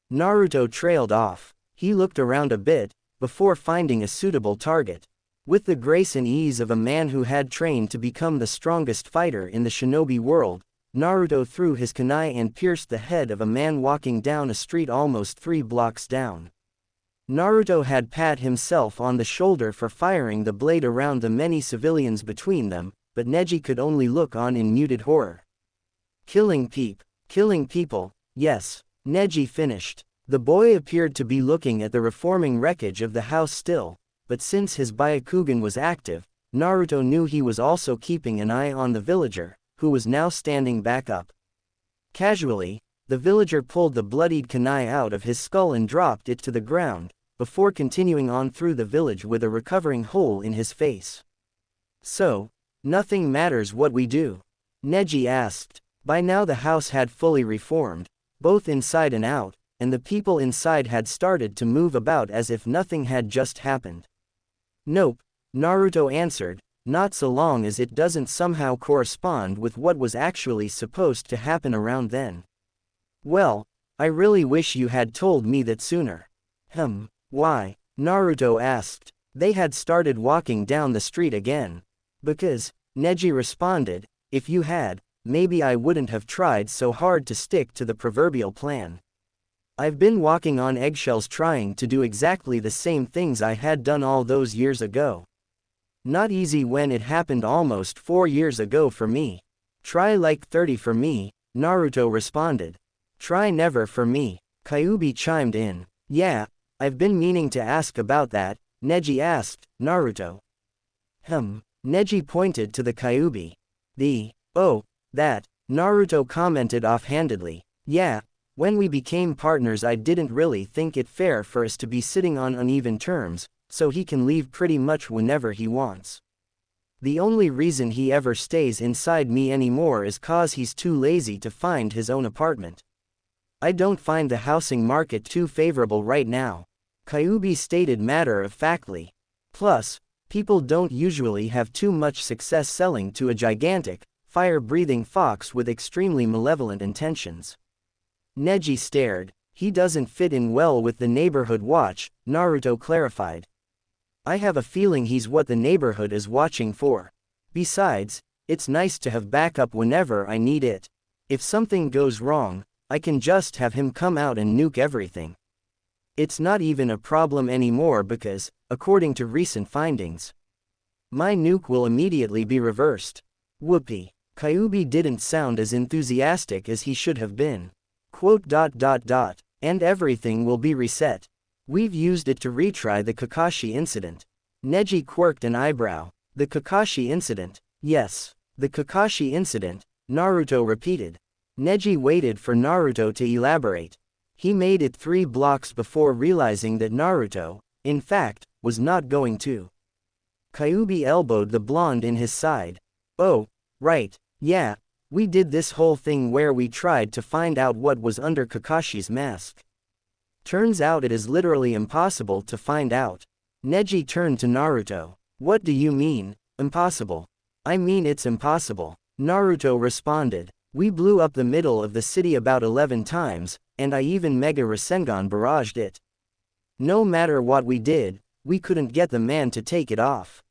Naruto trailed off. He looked around a bit, before finding a suitable target. With the grace and ease of a man who had trained to become the strongest fighter in the shinobi world, Naruto threw his kunai and pierced the head of a man walking down a street almost 3 blocks down. Naruto had pat himself on the shoulder for firing the blade around the many civilians between them, but Neji could only look on in muted horror. Killing people, yes, Neji finished. The boy appeared to be looking at the reforming wreckage of the house still, but since his Byakugan was active, Naruto knew he was also keeping an eye on the villager, who was now standing back up. Casually, the villager pulled the bloodied kunai out of his skull and dropped it to the ground, before continuing on through the village with a recovering hole in his face. So, nothing matters what we do? Neji asked. By now the house had fully reformed, both inside and out, and the people inside had started to move about as if nothing had just happened. Nope, Naruto answered, not so long as it doesn't somehow correspond with what was actually supposed to happen around then. Well, I really wish you had told me that sooner. Why? Naruto asked. They had started walking down the street again. Because, Neji responded, if you had, maybe I wouldn't have tried so hard to stick to the proverbial plan. I've been walking on eggshells trying to do exactly the same things I had done all those years ago. Not easy when it happened almost 4 years ago for me. Try like 30 for me, Naruto responded. Try never for me, Kyuubi chimed in. Yeah, I've been meaning to ask about that, Neji asked, Naruto. Neji pointed to the Kyuubi. That, Naruto commented offhandedly. Yeah, when we became partners I didn't really think it fair for us to be sitting on uneven terms, so he can leave pretty much whenever he wants. The only reason he ever stays inside me anymore is cause he's too lazy to find his own apartment. I don't find the housing market too favorable right now, Kyuubi stated matter-of-factly. Plus, people don't usually have too much success selling to a gigantic, fire-breathing fox with extremely malevolent intentions. Neji stared. He doesn't fit in well with the neighborhood watch, Naruto clarified. I have a feeling he's what the neighborhood is watching for. Besides, it's nice to have backup whenever I need it. If something goes wrong, I can just have him come out and nuke everything. It's not even a problem anymore because, according to recent findings, my nuke will immediately be reversed. Whoopee. Kyuubi didn't sound as enthusiastic as he should have been. And everything will be reset. We've used it to retry the Kakashi incident. Neji quirked an eyebrow. The Kakashi incident? Yes. The Kakashi incident, Naruto repeated. Neji waited for Naruto to elaborate. He made it 3 blocks before realizing that Naruto, in fact, was not going to. Kyuubi elbowed the blonde in his side. Oh, right, yeah, we did this whole thing where we tried to find out what was under Kakashi's mask. Turns out it is literally impossible to find out. Neji turned to Naruto. What do you mean, impossible? I mean it's impossible. Naruto responded. We blew up the middle of the city about 11 times, and I even Mega Rasengan barraged it. No matter what we did, we couldn't get the man to take it off.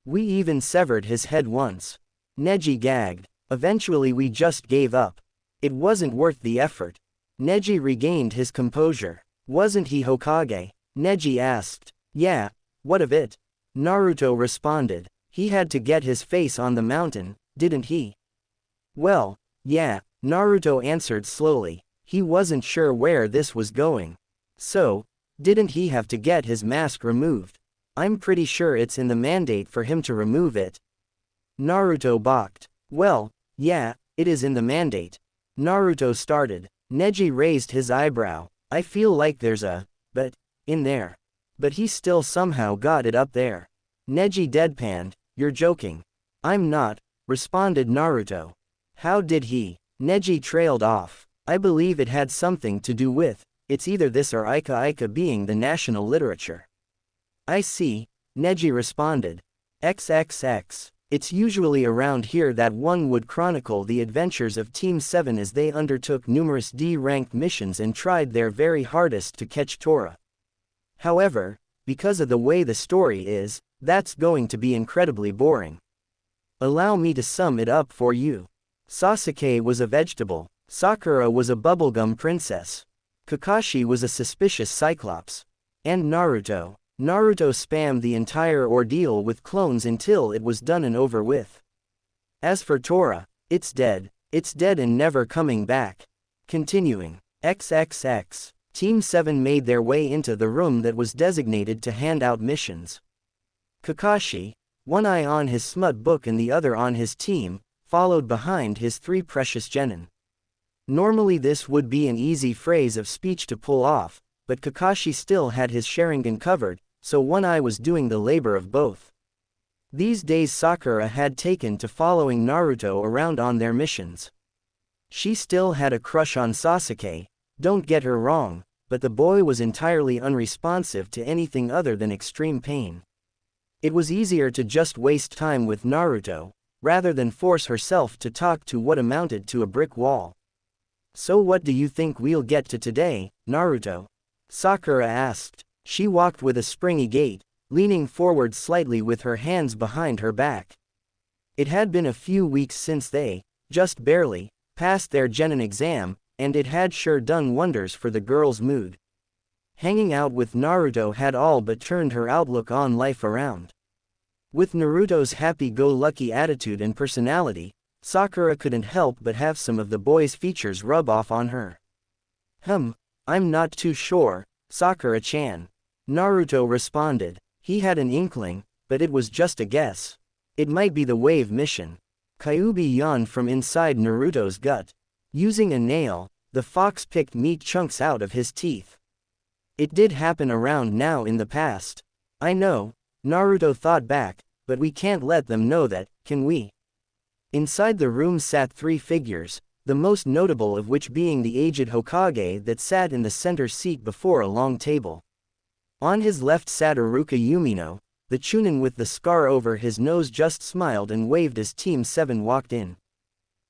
We even severed his head once. Neji gagged. Eventually we just gave up. It wasn't worth the effort. Neji regained his composure. Wasn't he Hokage? Neji asked. Yeah, what of it? Naruto responded. He had to get his face on the mountain, didn't he? Well, yeah, Naruto answered slowly. He wasn't sure where this was going. So, didn't he have to get his mask removed? I'm pretty sure it's in the mandate for him to remove it. Naruto balked. Well, yeah, it is in the mandate. Naruto started. Neji raised his eyebrow. I feel like there's a but in there. But he still somehow got it up there. Neji deadpanned. You're joking. I'm not, responded Naruto. How did he? Neji trailed off. I believe it had something to do with, it's either this or Ika Ika being the national literature. I see, Neji responded. XXX. It's usually around here that one would chronicle the adventures of Team 7 as they undertook numerous D-ranked missions and tried their very hardest to catch Tora. However, because of the way the story is, that's going to be incredibly boring. Allow me to sum it up for you. Sasuke was a vegetable, Sakura was a bubblegum princess, Kakashi was a suspicious cyclops, and Naruto spammed the entire ordeal with clones until it was done and over with. As for Tora, it's dead and never coming back. Continuing. XXX. Team 7 made their way into the room that was designated to hand out missions. Kakashi, one eye on his smut book and the other on his team, followed behind his 3 precious genin. Normally this would be an easy phrase of speech to pull off, but Kakashi still had his Sharingan covered, so one eye was doing the labor of both. These days Sakura had taken to following Naruto around on their missions. She still had a crush on Sasuke, don't get her wrong, but the boy was entirely unresponsive to anything other than extreme pain. It was easier to just waste time with Naruto, rather than force herself to talk to what amounted to a brick wall. So what do you think we'll get to today, Naruto? Sakura asked. She walked with a springy gait, leaning forward slightly with her hands behind her back. It had been a few weeks since they, just barely, passed their genin exam, and it had sure done wonders for the girl's mood. Hanging out with Naruto had all but turned her outlook on life around. With Naruto's happy-go-lucky attitude and personality, Sakura couldn't help but have some of the boy's features rub off on her. I'm not too sure, Sakura-chan. Naruto responded. He had an inkling, but it was just a guess. It might be the wave mission. Kyuubi yawned from inside Naruto's gut. Using a nail, the fox picked meat chunks out of his teeth. It did happen around now in the past. I know, Naruto thought back, but we can't let them know that, can we? Inside the room sat 3 figures, the most notable of which being the aged Hokage that sat in the center seat before a long table. On his left sat Iruka Yumino, the Chunin with the scar over his nose just smiled and waved as Team 7 walked in.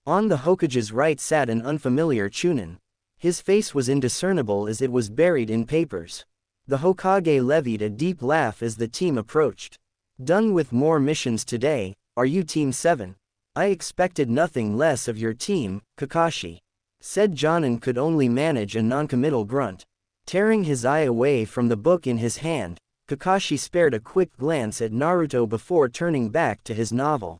On the Hokage's right sat an unfamiliar Chunin. His face was indiscernible as it was buried in papers. The Hokage levied a deep laugh as the team approached. Done with more missions today, are you Team 7? I expected nothing less of your team, Kakashi. Said Jonin could only manage a noncommittal grunt. Tearing his eye away from the book in his hand, Kakashi spared a quick glance at Naruto before turning back to his novel.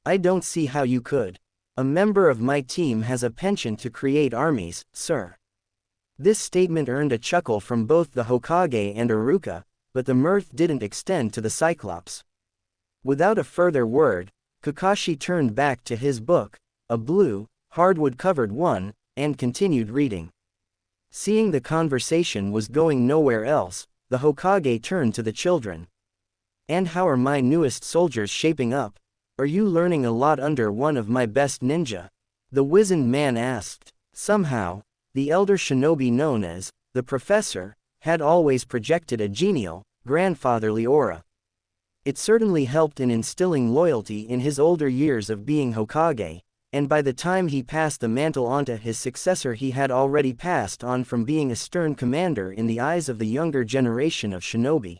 I don't see how you could. A member of my team has a penchant to create armies, sir. This statement earned a chuckle from both the Hokage and Iruka, but the mirth didn't extend to the Cyclops. Without a further word, Kakashi turned back to his book, a blue, hardwood-covered one, and continued reading. Seeing the conversation was going nowhere else, the Hokage turned to the children. And how are my newest soldiers shaping up? Are you learning a lot under one of my best ninja? The wizened man asked. Somehow, the elder shinobi known as the Professor had always projected a genial, grandfatherly aura. It certainly helped in instilling loyalty in his older years of being Hokage, and by the time he passed the mantle onto his successor he had already passed on from being a stern commander in the eyes of the younger generation of shinobi.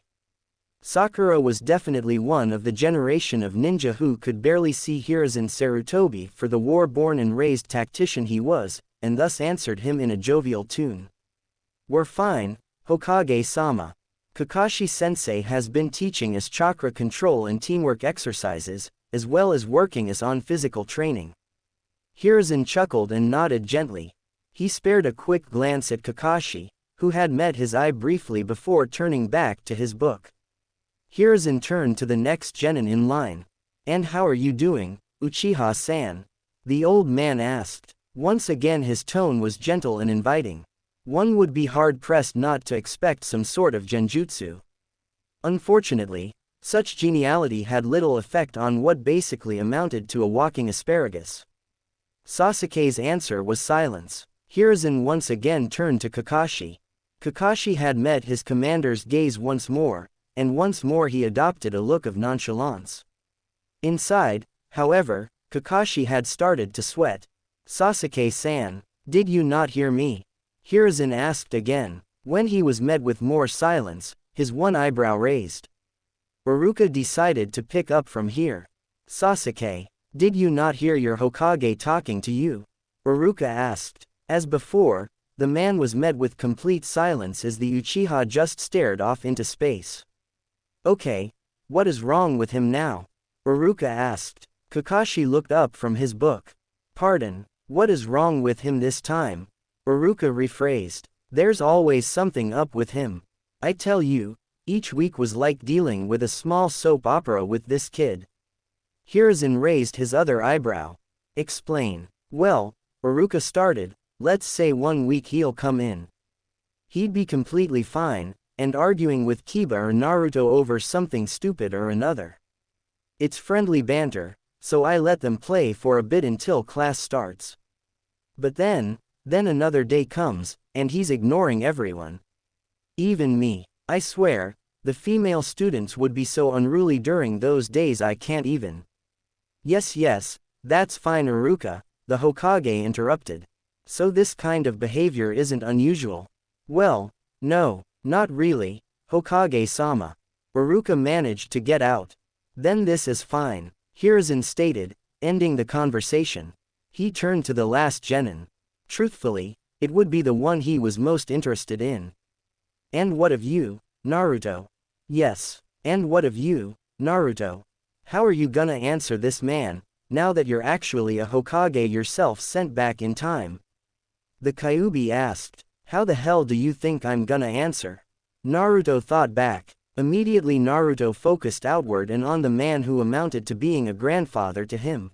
Sakura was definitely one of the generation of ninja who could barely see Hiruzen Sarutobi for the war-born and raised tactician he was, and thus answered him in a jovial tune. We're fine, Hokage-sama. Kakashi-sensei has been teaching us chakra control and teamwork exercises, as well as working us on physical training. Hiruzen chuckled and nodded gently. He spared a quick glance at Kakashi, who had met his eye briefly before turning back to his book. Hiruzen turned to the next genin in line. And how are you doing, Uchiha-san? The old man asked. Once again his tone was gentle and inviting. One would be hard-pressed not to expect some sort of genjutsu. Unfortunately, such geniality had little effect on what basically amounted to a walking asparagus. Sasuke's answer was silence. Hiruzen once again turned to Kakashi. Kakashi had met his commander's gaze once more, and once more he adopted a look of nonchalance. Inside, however, Kakashi had started to sweat. Sasuke-san, did you not hear me? Hiruzen asked again. When he was met with more silence, his one eyebrow raised. Iruka decided to pick up from here. Sasuke, did you not hear your Hokage talking to you? Iruka asked. As before, the man was met with complete silence as the Uchiha just stared off into space. Okay, what is wrong with him now? Iruka asked. Kakashi looked up from his book. Pardon, what is wrong with him this time? Iruka rephrased. There's always something up with him. I tell you, each week was like dealing with a small soap opera with this kid. Hiruzen raised his other eyebrow. Explain. Well, Iruka started, let's say 1 week he'll come in. He'd be completely fine, and arguing with Kiba or Naruto over something stupid or another. It's friendly banter, so I let them play for a bit until class starts. But then another day comes, and he's ignoring everyone. Even me. I swear, the female students would be so unruly during those days I can't even. Yes, that's fine Iruka, the Hokage interrupted. So this kind of behavior isn't unusual. Well, no, not really, Hokage-sama. Iruka managed to get out. Then this is fine, Hiruzen stated, ending the conversation. He turned to the last genin. Truthfully, it would be the one he was most interested in. And what of you, Naruto? Yes, and what of you, Naruto? How are you gonna answer this man, now that you're actually a Hokage yourself sent back in time? The Kyuubi asked. How the hell do you think I'm gonna answer? Naruto thought back. Immediately Naruto focused outward and on the man who amounted to being a grandfather to him.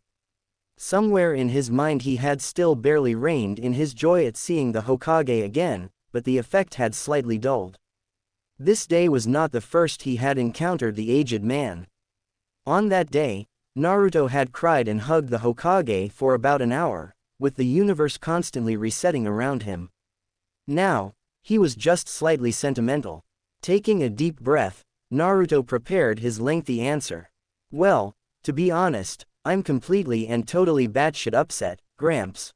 Somewhere in his mind he had still barely reigned in his joy at seeing the Hokage again, but the effect had slightly dulled. This day was not the first he had encountered the aged man. On that day, Naruto had cried and hugged the Hokage for about an hour, with the universe constantly resetting around him. Now, he was just slightly sentimental. Taking a deep breath, Naruto prepared his lengthy answer. Well, to be honest, I'm completely and totally batshit upset, Gramps.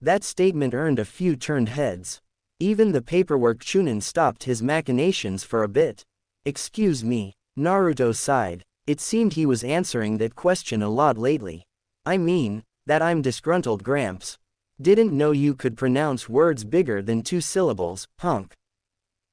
That statement earned a few turned heads. Even the paperwork Chunin stopped his machinations for a bit. Excuse me, Naruto sighed. It seemed he was answering that question a lot lately. I mean, that I'm disgruntled, Gramps. Didn't know you could pronounce words bigger than 2 syllables, punk.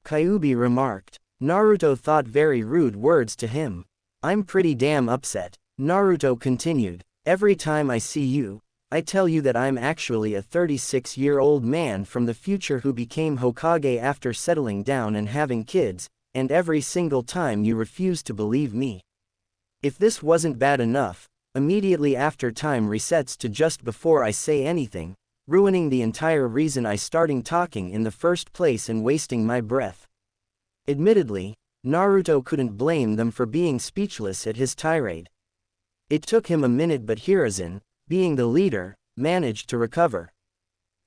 Kyuubi remarked. Naruto thought very rude words to him. I'm pretty damn upset. Naruto continued. Every time I see you, I tell you that I'm actually a 36-year-old man from the future who became Hokage after settling down and having kids, and every single time you refuse to believe me. If this wasn't bad enough, immediately after time resets to just before I say anything, ruining the entire reason I starting talking in the first place and wasting my breath. Admittedly, Naruto couldn't blame them for being speechless at his tirade. It took him a minute, but Hiruzen, being the leader, managed to recover.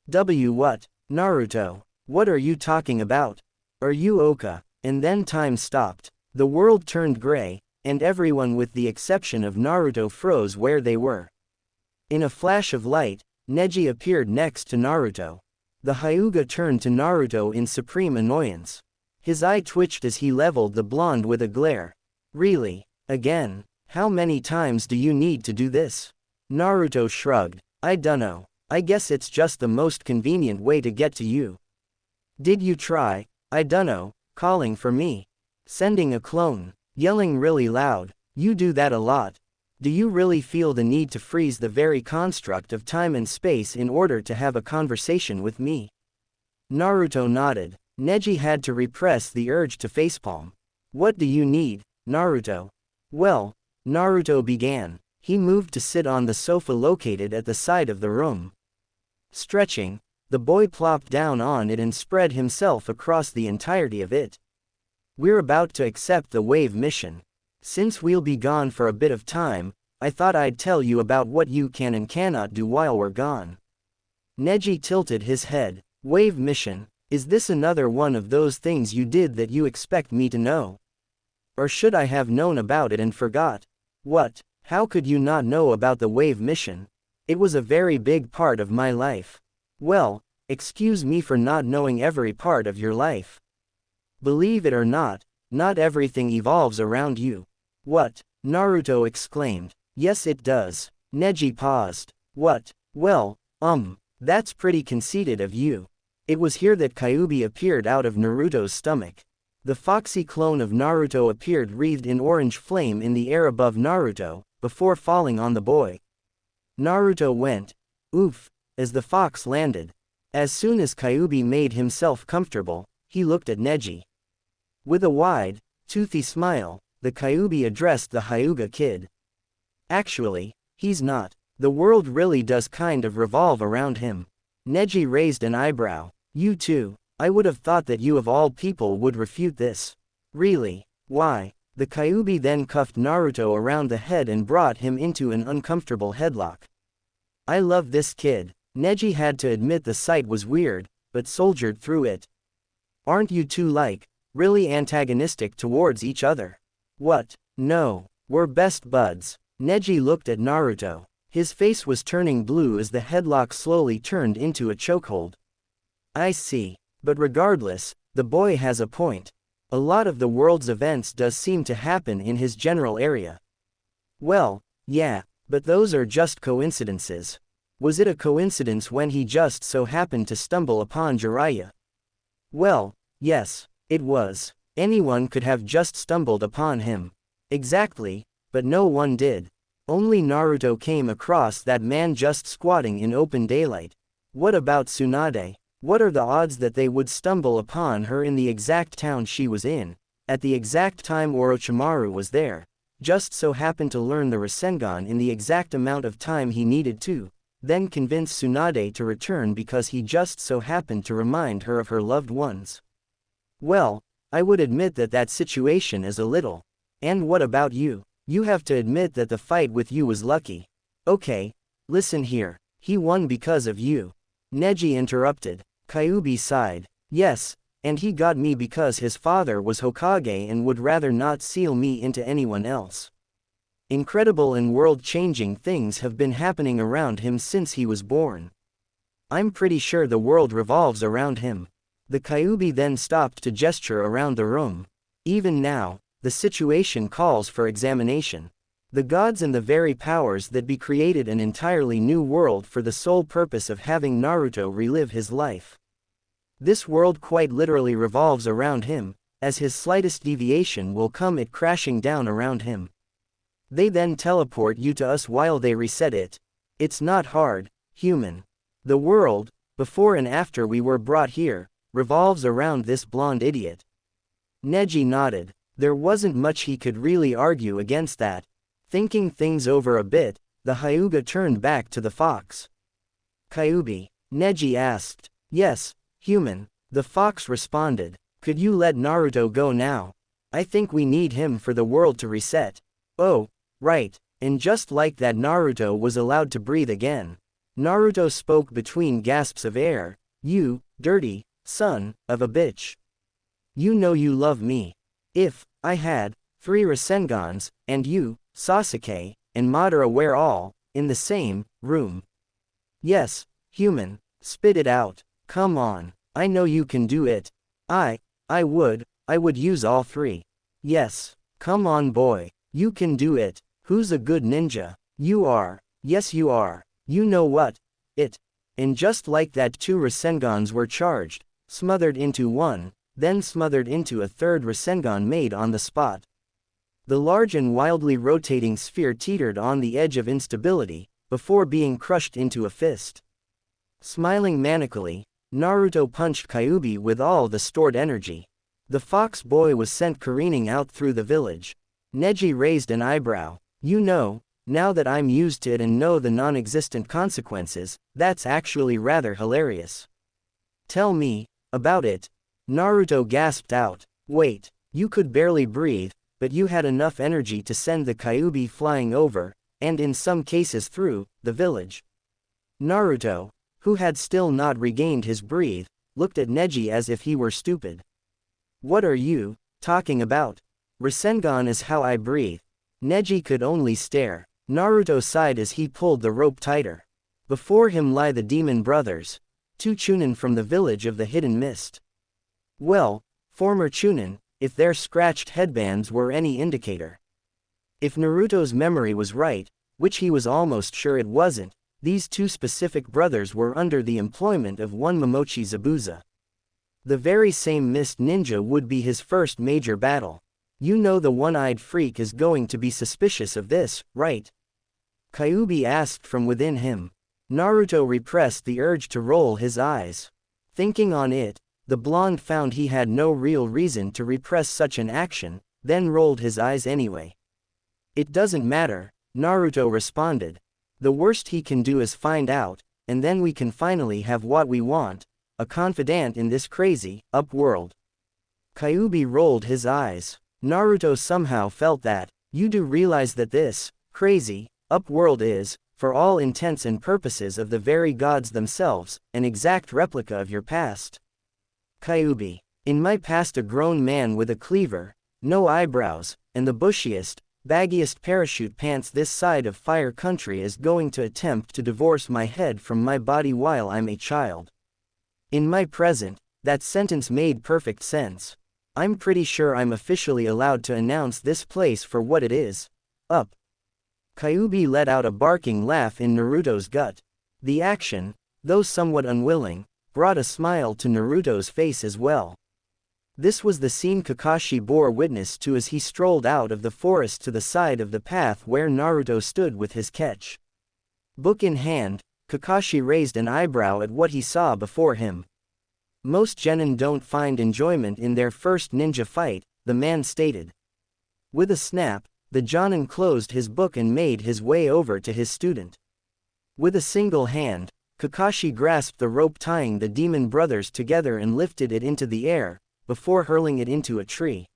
What, Naruto? What are you talking about? Are you Oka? And then time stopped. The world turned gray, and everyone with the exception of Naruto froze where they were. In a flash of light, Neji appeared next to Naruto. The Hyuga turned to Naruto in supreme annoyance. His eye twitched as he leveled the blonde with a glare. Really? Again? How many times do you need to do this? Naruto shrugged. I dunno. I guess it's just the most convenient way to get to you. Did you try, I dunno, calling for me? Sending a clone? Yelling really loud? You do that a lot. Do you really feel the need to freeze the very construct of time and space in order to have a conversation with me? Naruto nodded. Neji had to repress the urge to facepalm. What do you need, Naruto? Well, Naruto began. He moved to sit on the sofa located at the side of the room. Stretching, the boy plopped down on it and spread himself across the entirety of it. We're about to accept the wave mission. Since we'll be gone for a bit of time, I thought I'd tell you about what you can and cannot do while we're gone. Neji tilted his head. Wave mission? Is this another one of those things you did that you expect me to know? Or should I have known about it and forgot? What? How could you not know about the wave mission? It was a very big part of my life. Well, excuse me for not knowing every part of your life. Believe it or not, not everything evolves around you. What? Naruto exclaimed. Yes it does. Neji paused. What? Well, that's pretty conceited of you. It was here that Kyuubi appeared out of Naruto's stomach. The foxy clone of Naruto appeared wreathed in orange flame in the air above Naruto, before falling on the boy. Naruto went, oof, as the fox landed. As soon as Kyuubi made himself comfortable, he looked at Neji. With a wide, toothy smile, the Kyuubi addressed the Hyuga kid. Actually, he's not. The world really does kind of revolve around him. Neji raised an eyebrow. You too. I would have thought that you of all people would refute this. Really? Why? The Kyuubi then cuffed Naruto around the head and brought him into an uncomfortable headlock. I love this kid. Neji had to admit the sight was weird, but soldiered through it. Aren't you two really antagonistic towards each other? What? No. We're best buds. Neji looked at Naruto. His face was turning blue as the headlock slowly turned into a chokehold. I see. But regardless, the boy has a point. A lot of the world's events does seem to happen in his general area. Well, yeah, but those are just coincidences. Was it a coincidence when he just so happened to stumble upon Jiraiya? Well, yes, it was. Anyone could have just stumbled upon him. Exactly, but no one did. Only Naruto came across that man just squatting in open daylight. What about Tsunade? What are the odds that they would stumble upon her in the exact town she was in, at the exact time Orochimaru was there, just so happened to learn the Rasengan in the exact amount of time he needed to, then convince Tsunade to return because he just so happened to remind her of her loved ones? Well, I would admit that that situation is a little. And what about you? You have to admit that the fight with you was lucky. Okay, listen here. He won because of you. Neji interrupted. Kyuubi sighed. Yes, and he got me because his father was Hokage and would rather not seal me into anyone else. Incredible and world-changing things have been happening around him since he was born. I'm pretty sure the world revolves around him. The Kyuubi then stopped to gesture around the room. Even now, the situation calls for examination. The gods and the very powers that be created an entirely new world for the sole purpose of having Naruto relive his life. This world quite literally revolves around him, as his slightest deviation will come it crashing down around him. They then teleport you to us while they reset it. It's not hard, human. The world, before and after we were brought here, revolves around this blonde idiot. Neji nodded. There wasn't much he could really argue against that. Thinking things over a bit, the Hyuga turned back to the fox. Kyuubi, Neji asked. Yes, human, the fox responded. Could you let Naruto go now? I think we need him for the world to reset. Oh, right, and just like that Naruto was allowed to breathe again. Naruto spoke between gasps of air. You, dirty, son of a bitch. You know you love me. If I had 3 Rasengans, and you, Sasuke, and Madara were all in the same room. Yes, human, spit it out. Come on, I know you can do it. I would use all 3. Yes, come on boy, you can do it. Who's a good ninja? You are. Yes you are. You know what? And just like that 2 Rasengans were charged, smothered into one, then smothered into a 3rd Rasengan made on the spot. The large and wildly rotating sphere teetered on the edge of instability, before being crushed into a fist. Smiling manically, Naruto punched Kyuubi with all the stored energy. The fox boy was sent careening out through the village. Neji raised an eyebrow. You know, now that I'm used to it and know the non-existent consequences, that's actually rather hilarious. Tell me about it. Naruto gasped out. Wait, you could barely breathe, but you had enough energy to send the Kyuubi flying over, and in some cases through, the village. Naruto, who had still not regained his breath, looked at Neji as if he were stupid. What are you talking about? Rasengan is how I breathe. Neji could only stare. Naruto sighed as he pulled the rope tighter. Before him lie the demon brothers, 2 Chunin from the village of the Hidden Mist. Well, former Chunin, if their scratched headbands were any indicator. If Naruto's memory was right, which he was almost sure it wasn't, these 2 specific brothers were under the employment of one Momochi Zabuza. The very same mist ninja would be his first major battle. You know the one-eyed freak is going to be suspicious of this, right? Kyuubi asked from within him. Naruto repressed the urge to roll his eyes. Thinking on it, the blonde found he had no real reason to repress such an action, then rolled his eyes anyway. It doesn't matter, Naruto responded. The worst he can do is find out, and then we can finally have what we want, a confidant in this crazy, up world. Kyuubi rolled his eyes. Naruto somehow felt that, you do realize that this, crazy, up world is, for all intents and purposes of the very gods themselves, an exact replica of your past. Kyuubi, in my past a grown man with a cleaver, no eyebrows, and the bushiest, baggiest parachute pants this side of Fire Country is going to attempt to divorce my head from my body while I'm a child. In my present, that sentence made perfect sense. I'm pretty sure I'm officially allowed to announce this place for what it is. Up. Kyuubi let out a barking laugh in Naruto's gut. The action, though somewhat unwilling, brought a smile to Naruto's face as well. This was the scene Kakashi bore witness to as he strolled out of the forest to the side of the path where Naruto stood with his catch. Book in hand, Kakashi raised an eyebrow at what he saw before him. Most genin don't find enjoyment in their first ninja fight, the man stated. With a snap, the jonin closed his book and made his way over to his student. With a single hand, Kakashi grasped the rope tying the demon brothers together and lifted it into the air, before hurling it into a tree.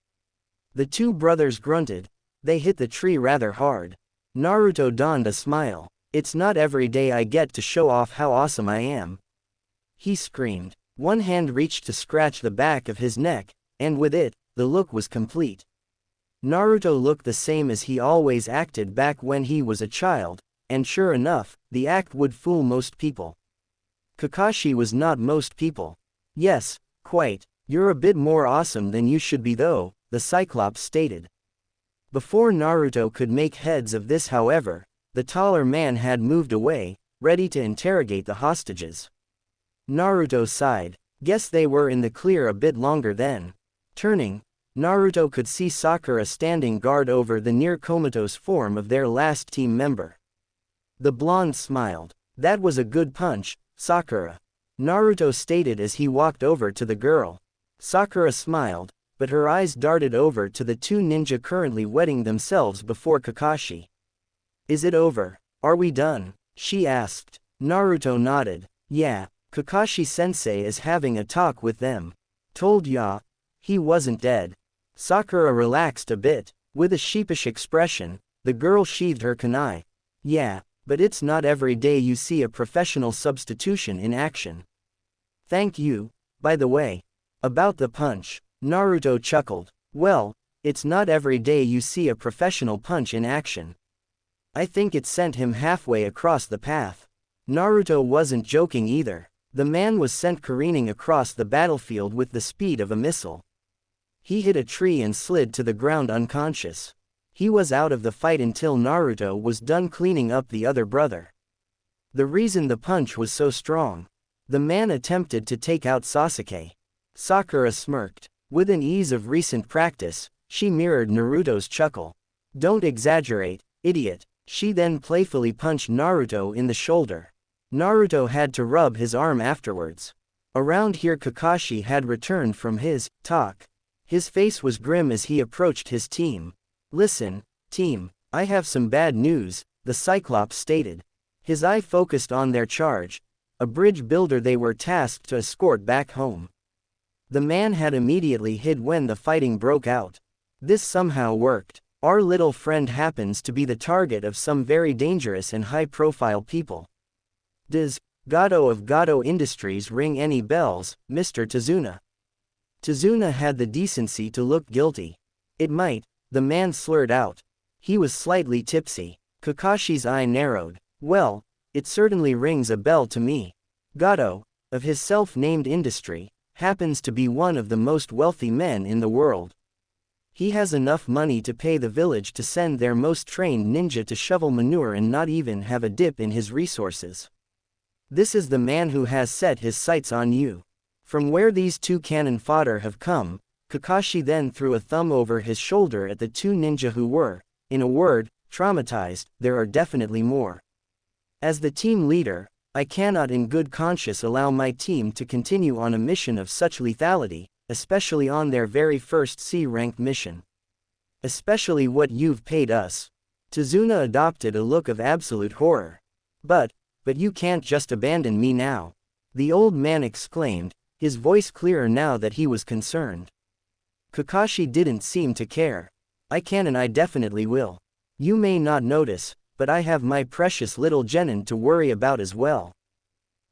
The 2 brothers grunted. They hit the tree rather hard. Naruto donned a smile. It's not every day I get to show off how awesome I am. He screamed. One hand reached to scratch the back of his neck, and with it, the look was complete. Naruto looked the same as he always acted back when he was a child, and sure enough, the act would fool most people. Kakashi was not most people. Yes, quite. You're a bit more awesome than you should be though, the Cyclops stated. Before Naruto could make heads of this however, the taller man had moved away, ready to interrogate the hostages. Naruto sighed. Guess they were in the clear a bit longer then. Turning, Naruto could see Sakura standing guard over the near comatose form of their last team member. The blonde smiled. That was a good punch, Sakura. Naruto stated as he walked over to the girl. Sakura smiled, but her eyes darted over to the two ninja currently wetting themselves before Kakashi. Is it over? Are we done? She asked. Naruto nodded. Yeah, Kakashi-sensei is having a talk with them. Told ya. He wasn't dead. Sakura relaxed a bit. With a sheepish expression, the girl sheathed her kunai. Yeah, but it's not every day you see a professional substitution in action. Thank you. By the way, about the punch, Naruto chuckled. Well, it's not every day you see a professional punch in action. I think it sent him halfway across the path. Naruto wasn't joking either. The man was sent careening across the battlefield with the speed of a missile. He hit a tree and slid to the ground unconscious. He was out of the fight until Naruto was done cleaning up the other brother. The reason the punch was so strong. The man attempted to take out Sasuke. Sakura smirked. With an ease of recent practice, she mirrored Naruto's chuckle. Don't exaggerate, idiot. She then playfully punched Naruto in the shoulder. Naruto had to rub his arm afterwards. Around here Kakashi had returned from his talk. His face was grim as he approached his team. Listen, team, I have some bad news, the Cyclops stated. His eye focused on their charge, a bridge builder they were tasked to escort back home. The man had immediately hid when the fighting broke out. This somehow worked. Our little friend happens to be the target of some very dangerous and high-profile people. Does Gato of Gato Industries ring any bells, Mr. Tazuna? Tazuna had the decency to look guilty. It might, the man slurred out. He was slightly tipsy. Kakashi's eye narrowed. Well, it certainly rings a bell to me. Gato, of his self-named industry, happens to be one of the most wealthy men in the world. He has enough money to pay the village to send their most trained ninja to shovel manure and not even have a dip in his resources. This is the man who has set his sights on you. From where these two cannon fodder have come, Kakashi then threw a thumb over his shoulder at the two ninja who were, in a word, traumatized. There are definitely more. As the team leader, I cannot in good conscience allow my team to continue on a mission of such lethality, especially on their very first C-ranked mission. Especially what you've paid us. Tazuna adopted a look of absolute horror. But you can't just abandon me now. The old man exclaimed, his voice clearer now that he was concerned. Kakashi didn't seem to care. I can and I definitely will. You may not notice, but I have my precious little genin to worry about as well.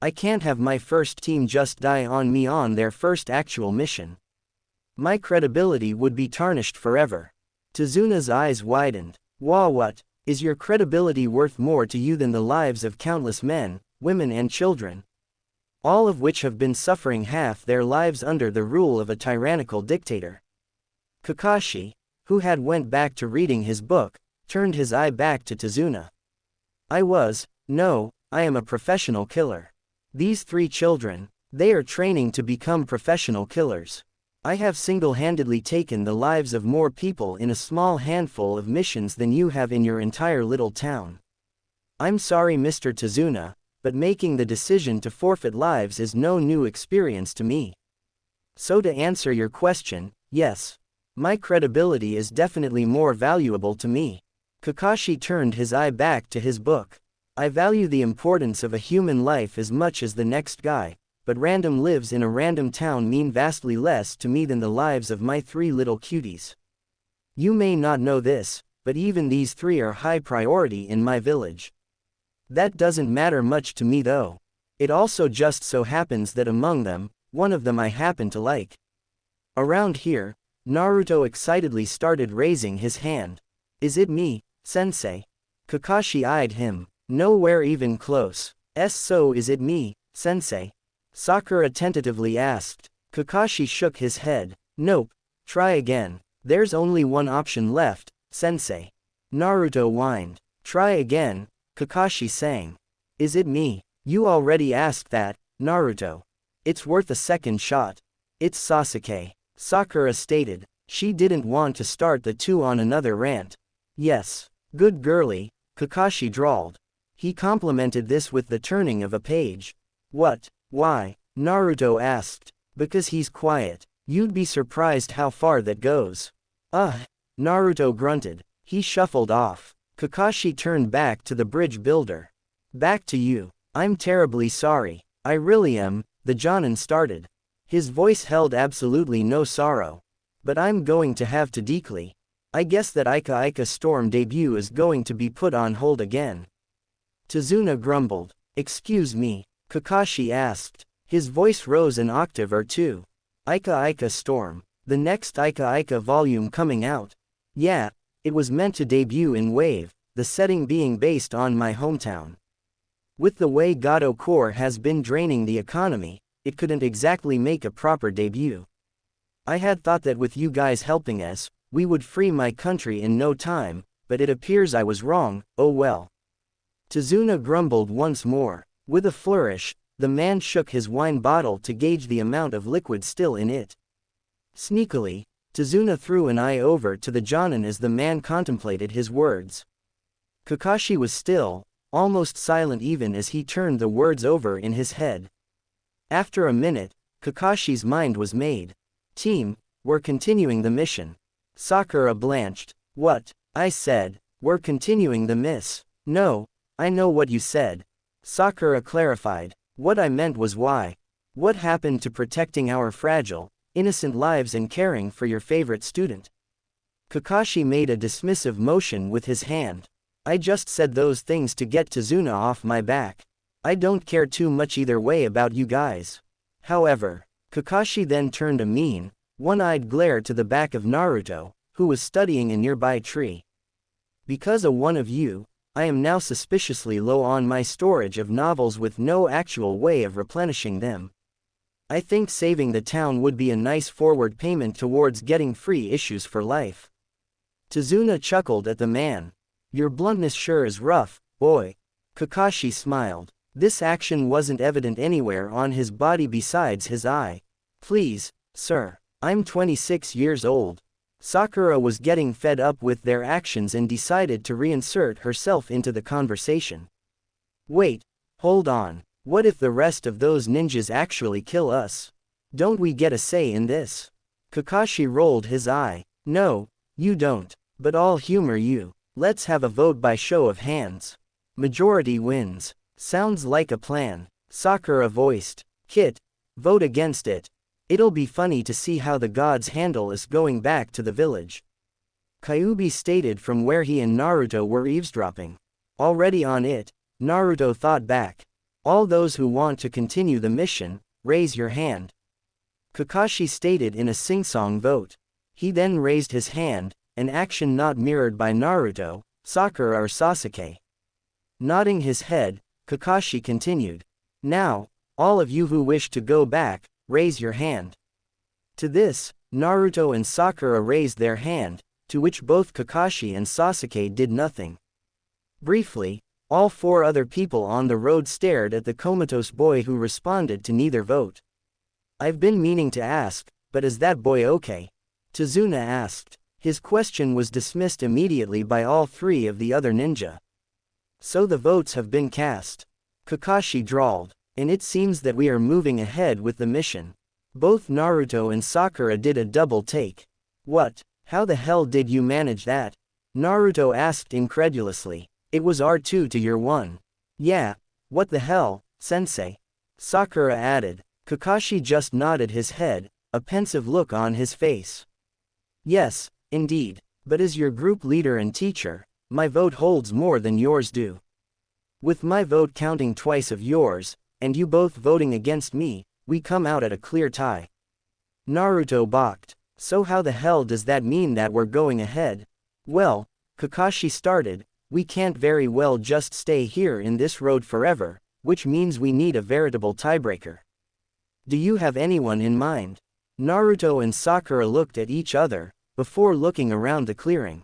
I can't have my first team just die on me on their first actual mission. My credibility would be tarnished forever. Tazuna's eyes widened. What? Is your credibility worth more to you than the lives of countless men, women and children? All of which have been suffering half their lives under the rule of a tyrannical dictator. Kakashi, who had went back to reading his book, turned his eye back to Tazuna. I am a professional killer. These three children, they are training to become professional killers. I have single-handedly taken the lives of more people in a small handful of missions than you have in your entire little town. I'm sorry Mr. Tazuna, but making the decision to forfeit lives is no new experience to me. So to answer your question, yes. My credibility is definitely more valuable to me. Kakashi turned his eye back to his book. I value the importance of a human life as much as the next guy, but random lives in a random town mean vastly less to me than the lives of my three little cuties. You may not know this, but even these three are high priority in my village. That doesn't matter much to me though. It also just so happens that among them, one of them I happen to like. Around here, Naruto excitedly started raising his hand. Is it me, sensei? Kakashi eyed him. Nowhere even close. So is it me, sensei? Sakura tentatively asked. Kakashi shook his head. Nope. Try again. There's only one option left, sensei. Naruto whined. Try again, Kakashi sang. Is it me? You already asked that, Naruto. It's worth a second shot. It's Sasuke. Sakura stated. She didn't want to start the two on another rant. Yes. Good girlie, Kakashi drawled. He complimented this with the turning of a page. What? Why? Naruto asked. Because he's quiet. You'd be surprised how far that goes. Naruto grunted. He shuffled off. Kakashi turned back to the bridge builder. Back to you. I'm terribly sorry. I really am, the Jonin started. His voice held absolutely no sorrow. But I'm going to have to decline. I guess that Ika Storm debut is going to be put on hold again. Tazuna grumbled. Excuse me, Kakashi asked. His voice rose an octave or two. Ika Storm. The next Ika volume coming out. Yeah, it was meant to debut in Wave, the setting being based on my hometown. With the way Gato Core has been draining the economy, it couldn't exactly make a proper debut. I had thought that with you guys helping us, we would free my country in no time, but it appears I was wrong. Oh well. Tazuna grumbled once more. With a flourish, the man shook his wine bottle to gauge the amount of liquid still in it. Sneakily, Tazuna threw an eye over to the Jonin as the man contemplated his words. Kakashi was still, almost silent even as he turned the words over in his head. After a minute, Kakashi's mind was made. Team, we're continuing the mission. Sakura blanched. What? I said, we're continuing the miss. No, I know what you said. Sakura clarified. What I meant was why. What happened to protecting our fragile, innocent lives and caring for your favorite student? Kakashi made a dismissive motion with his hand. I just said those things to get Tazuna off my back. I don't care too much either way about you guys. However, Kakashi then turned a mean, one-eyed glare to the back of Naruto, who was studying a nearby tree. Because of one of you, I am now suspiciously low on my storage of novels with no actual way of replenishing them. I think saving the town would be a nice forward payment towards getting free issues for life. Tazuna chuckled at the man. Your bluntness sure is rough, boy. Kakashi smiled. This action wasn't evident anywhere on his body besides his eye. Please, sir. I'm 26 years old. Sakura was getting fed up with their actions and decided to reinsert herself into the conversation. Wait, hold on. What if the rest of those ninjas actually kill us? Don't we get a say in this? Kakashi rolled his eye. No, you don't. But I'll humor you. Let's have a vote by show of hands. Majority wins. Sounds like a plan. Sakura voiced. Kit, vote against it. It'll be funny to see how the gods handle us going back to the village. Kyuubi stated from where he and Naruto were eavesdropping. Already on it, Naruto thought back. All those who want to continue the mission, raise your hand. Kakashi stated in a sing-song vote. He then raised his hand, an action not mirrored by Naruto, Sakura or Sasuke. Nodding his head, Kakashi continued. Now, all of you who wish to go back, raise your hand. To this, Naruto and Sakura raised their hand, to which both Kakashi and Sasuke did nothing. Briefly, all four other people on the road stared at the comatose boy who responded to neither vote. I've been meaning to ask, but is that boy okay? Tazuna asked. His question was dismissed immediately by all three of the other ninja. So the votes have been cast. Kakashi drawled. And it seems that we are moving ahead with the mission. Both Naruto and Sakura did a double take. What? How the hell did you manage that? Naruto asked incredulously. It was R2 to your 1. Yeah, what the hell, sensei? Sakura added. Kakashi just nodded his head, a pensive look on his face. Yes, indeed. But as your group leader and teacher, my vote holds more than yours do. With my vote counting twice of yours, and you both voting against me, we come out at a clear tie. Naruto balked. So how the hell does that mean that we're going ahead? Well, Kakashi started, we can't very well just stay here in this road forever, which means we need a veritable tiebreaker. Do you have anyone in mind? Naruto and Sakura looked at each other, before looking around the clearing.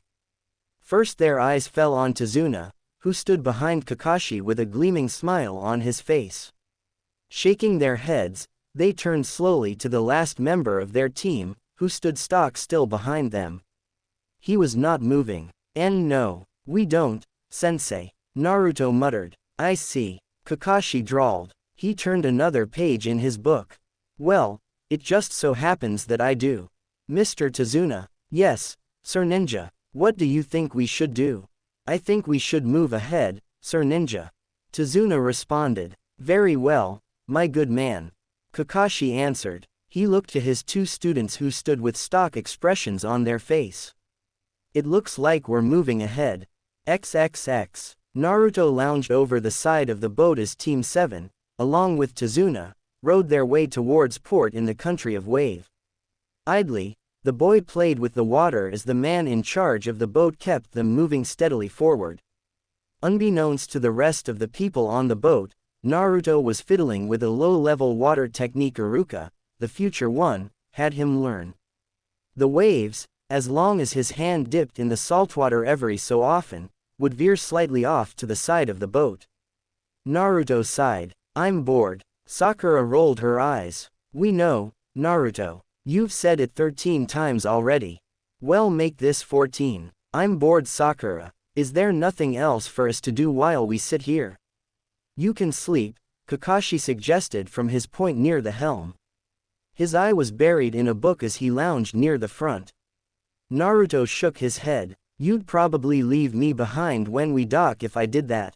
First their eyes fell on Tazuna, who stood behind Kakashi with a gleaming smile on his face. Shaking their heads, they turned slowly to the last member of their team, who stood stock still behind them. He was not moving. And no, we don't, sensei, Naruto muttered. I see, Kakashi drawled. He turned another page in his book. Well, it just so happens that I do. Mr. Tazuna. Yes, Sir Ninja. What do you think we should do? I think we should move ahead, Sir Ninja. Tazuna responded. Very well, my good man. Kakashi answered. He looked to his two students who stood with stock expressions on their face. It looks like we're moving ahead. XXX. Naruto lounged over the side of the boat as Team 7, along with Tazuna, rowed their way towards port in the country of Wave. Idly, the boy played with the water as the man in charge of the boat kept them moving steadily forward. Unbeknownst to the rest of the people on the boat, Naruto was fiddling with a low-level water technique Iruka, the future one, had him learn. The waves, as long as his hand dipped in the saltwater every so often, would veer slightly off to the side of the boat. Naruto sighed. I'm bored. Sakura rolled her eyes. We know, Naruto. You've said it 13 times already. Well, make this 14. I'm bored, Sakura. Is there nothing else for us to do while we sit here? You can sleep, Kakashi suggested from his point near the helm. His eye was buried in a book as he lounged near the front. Naruto shook his head. You'd probably leave me behind when we dock if I did that.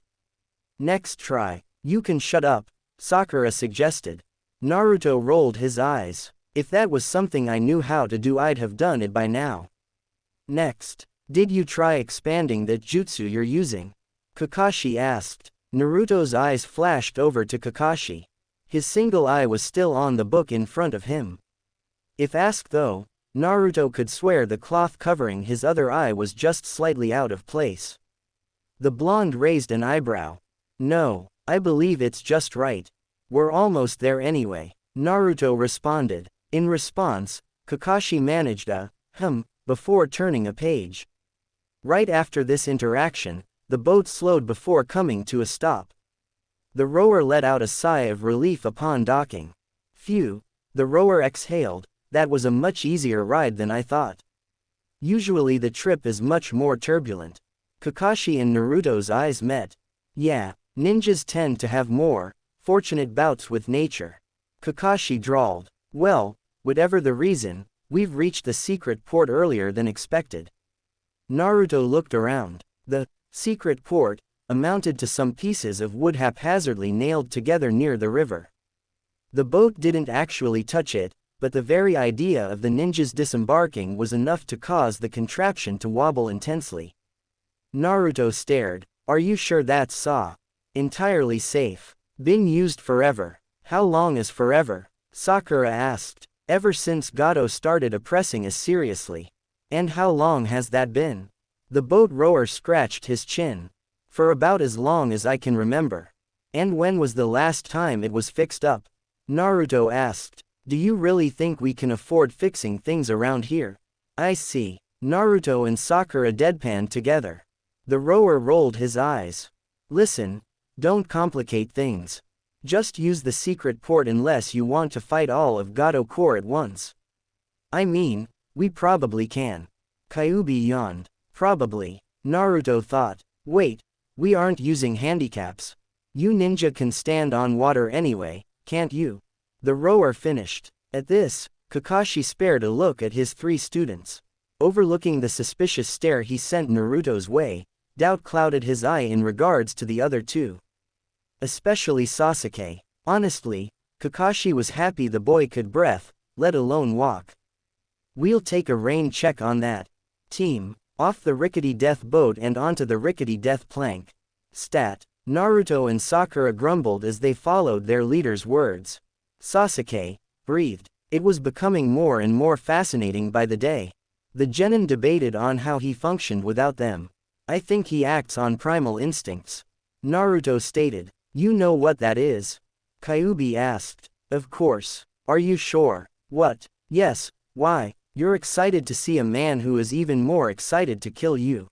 Next try. You can shut up, Sakura suggested. Naruto rolled his eyes. If that was something I knew how to do, I'd have done it by now. Next. Did you try expanding that jutsu you're using? Kakashi asked. Naruto's eyes flashed over to Kakashi. His single eye was still on the book in front of him. If asked though, Naruto could swear the cloth covering his other eye was just slightly out of place. The blonde raised an eyebrow. No, I believe it's just right. We're almost there anyway, Naruto responded. In response, Kakashi managed a before turning a page. Right after this interaction, the boat slowed before coming to a stop. The rower let out a sigh of relief upon docking. Phew, the rower exhaled, that was a much easier ride than I thought. Usually the trip is much more turbulent. Kakashi and Naruto's eyes met. Yeah, ninjas tend to have more fortunate bouts with nature. Kakashi drawled. Well, whatever the reason, we've reached the secret port earlier than expected. Naruto looked around. The secret port amounted to some pieces of wood haphazardly nailed together near the river. The boat didn't actually touch it, but the very idea of the ninjas disembarking was enough to cause the contraption to wobble intensely. Naruto stared. Are you sure that's entirely safe? Been used forever. How long is forever? Sakura asked. Ever since Gato started oppressing us seriously. And how long has that been? The boat rower scratched his chin. For about as long as I can remember. And when was the last time it was fixed up? Naruto asked. Do you really think we can afford fixing things around here? I see. Naruto and Sakura deadpanned together. The rower rolled his eyes. Listen, don't complicate things. Just use the secret port unless you want to fight all of Gato Corps at once. I mean, we probably can. Kyuubi yawned. Probably. Naruto thought. Wait, we aren't using handicaps. You ninja can stand on water anyway, can't you? The rower finished. At this, Kakashi spared a look at his three students. Overlooking the suspicious stare he sent Naruto's way, doubt clouded his eye in regards to the other two. Especially Sasuke. Honestly, Kakashi was happy the boy could breathe, let alone walk. We'll take a rain check on that. Team. Off the rickety death boat and onto the rickety death plank. Stat. Naruto and Sakura grumbled as they followed their leader's words. Sasuke breathed. It was becoming more and more fascinating by the day. The genin debated on how he functioned without them. I think he acts on primal instincts. Naruto stated. You know what that is? Kyuubi asked. Of course. Are you sure? What? Yes, why? You're excited to see a man who is even more excited to kill you.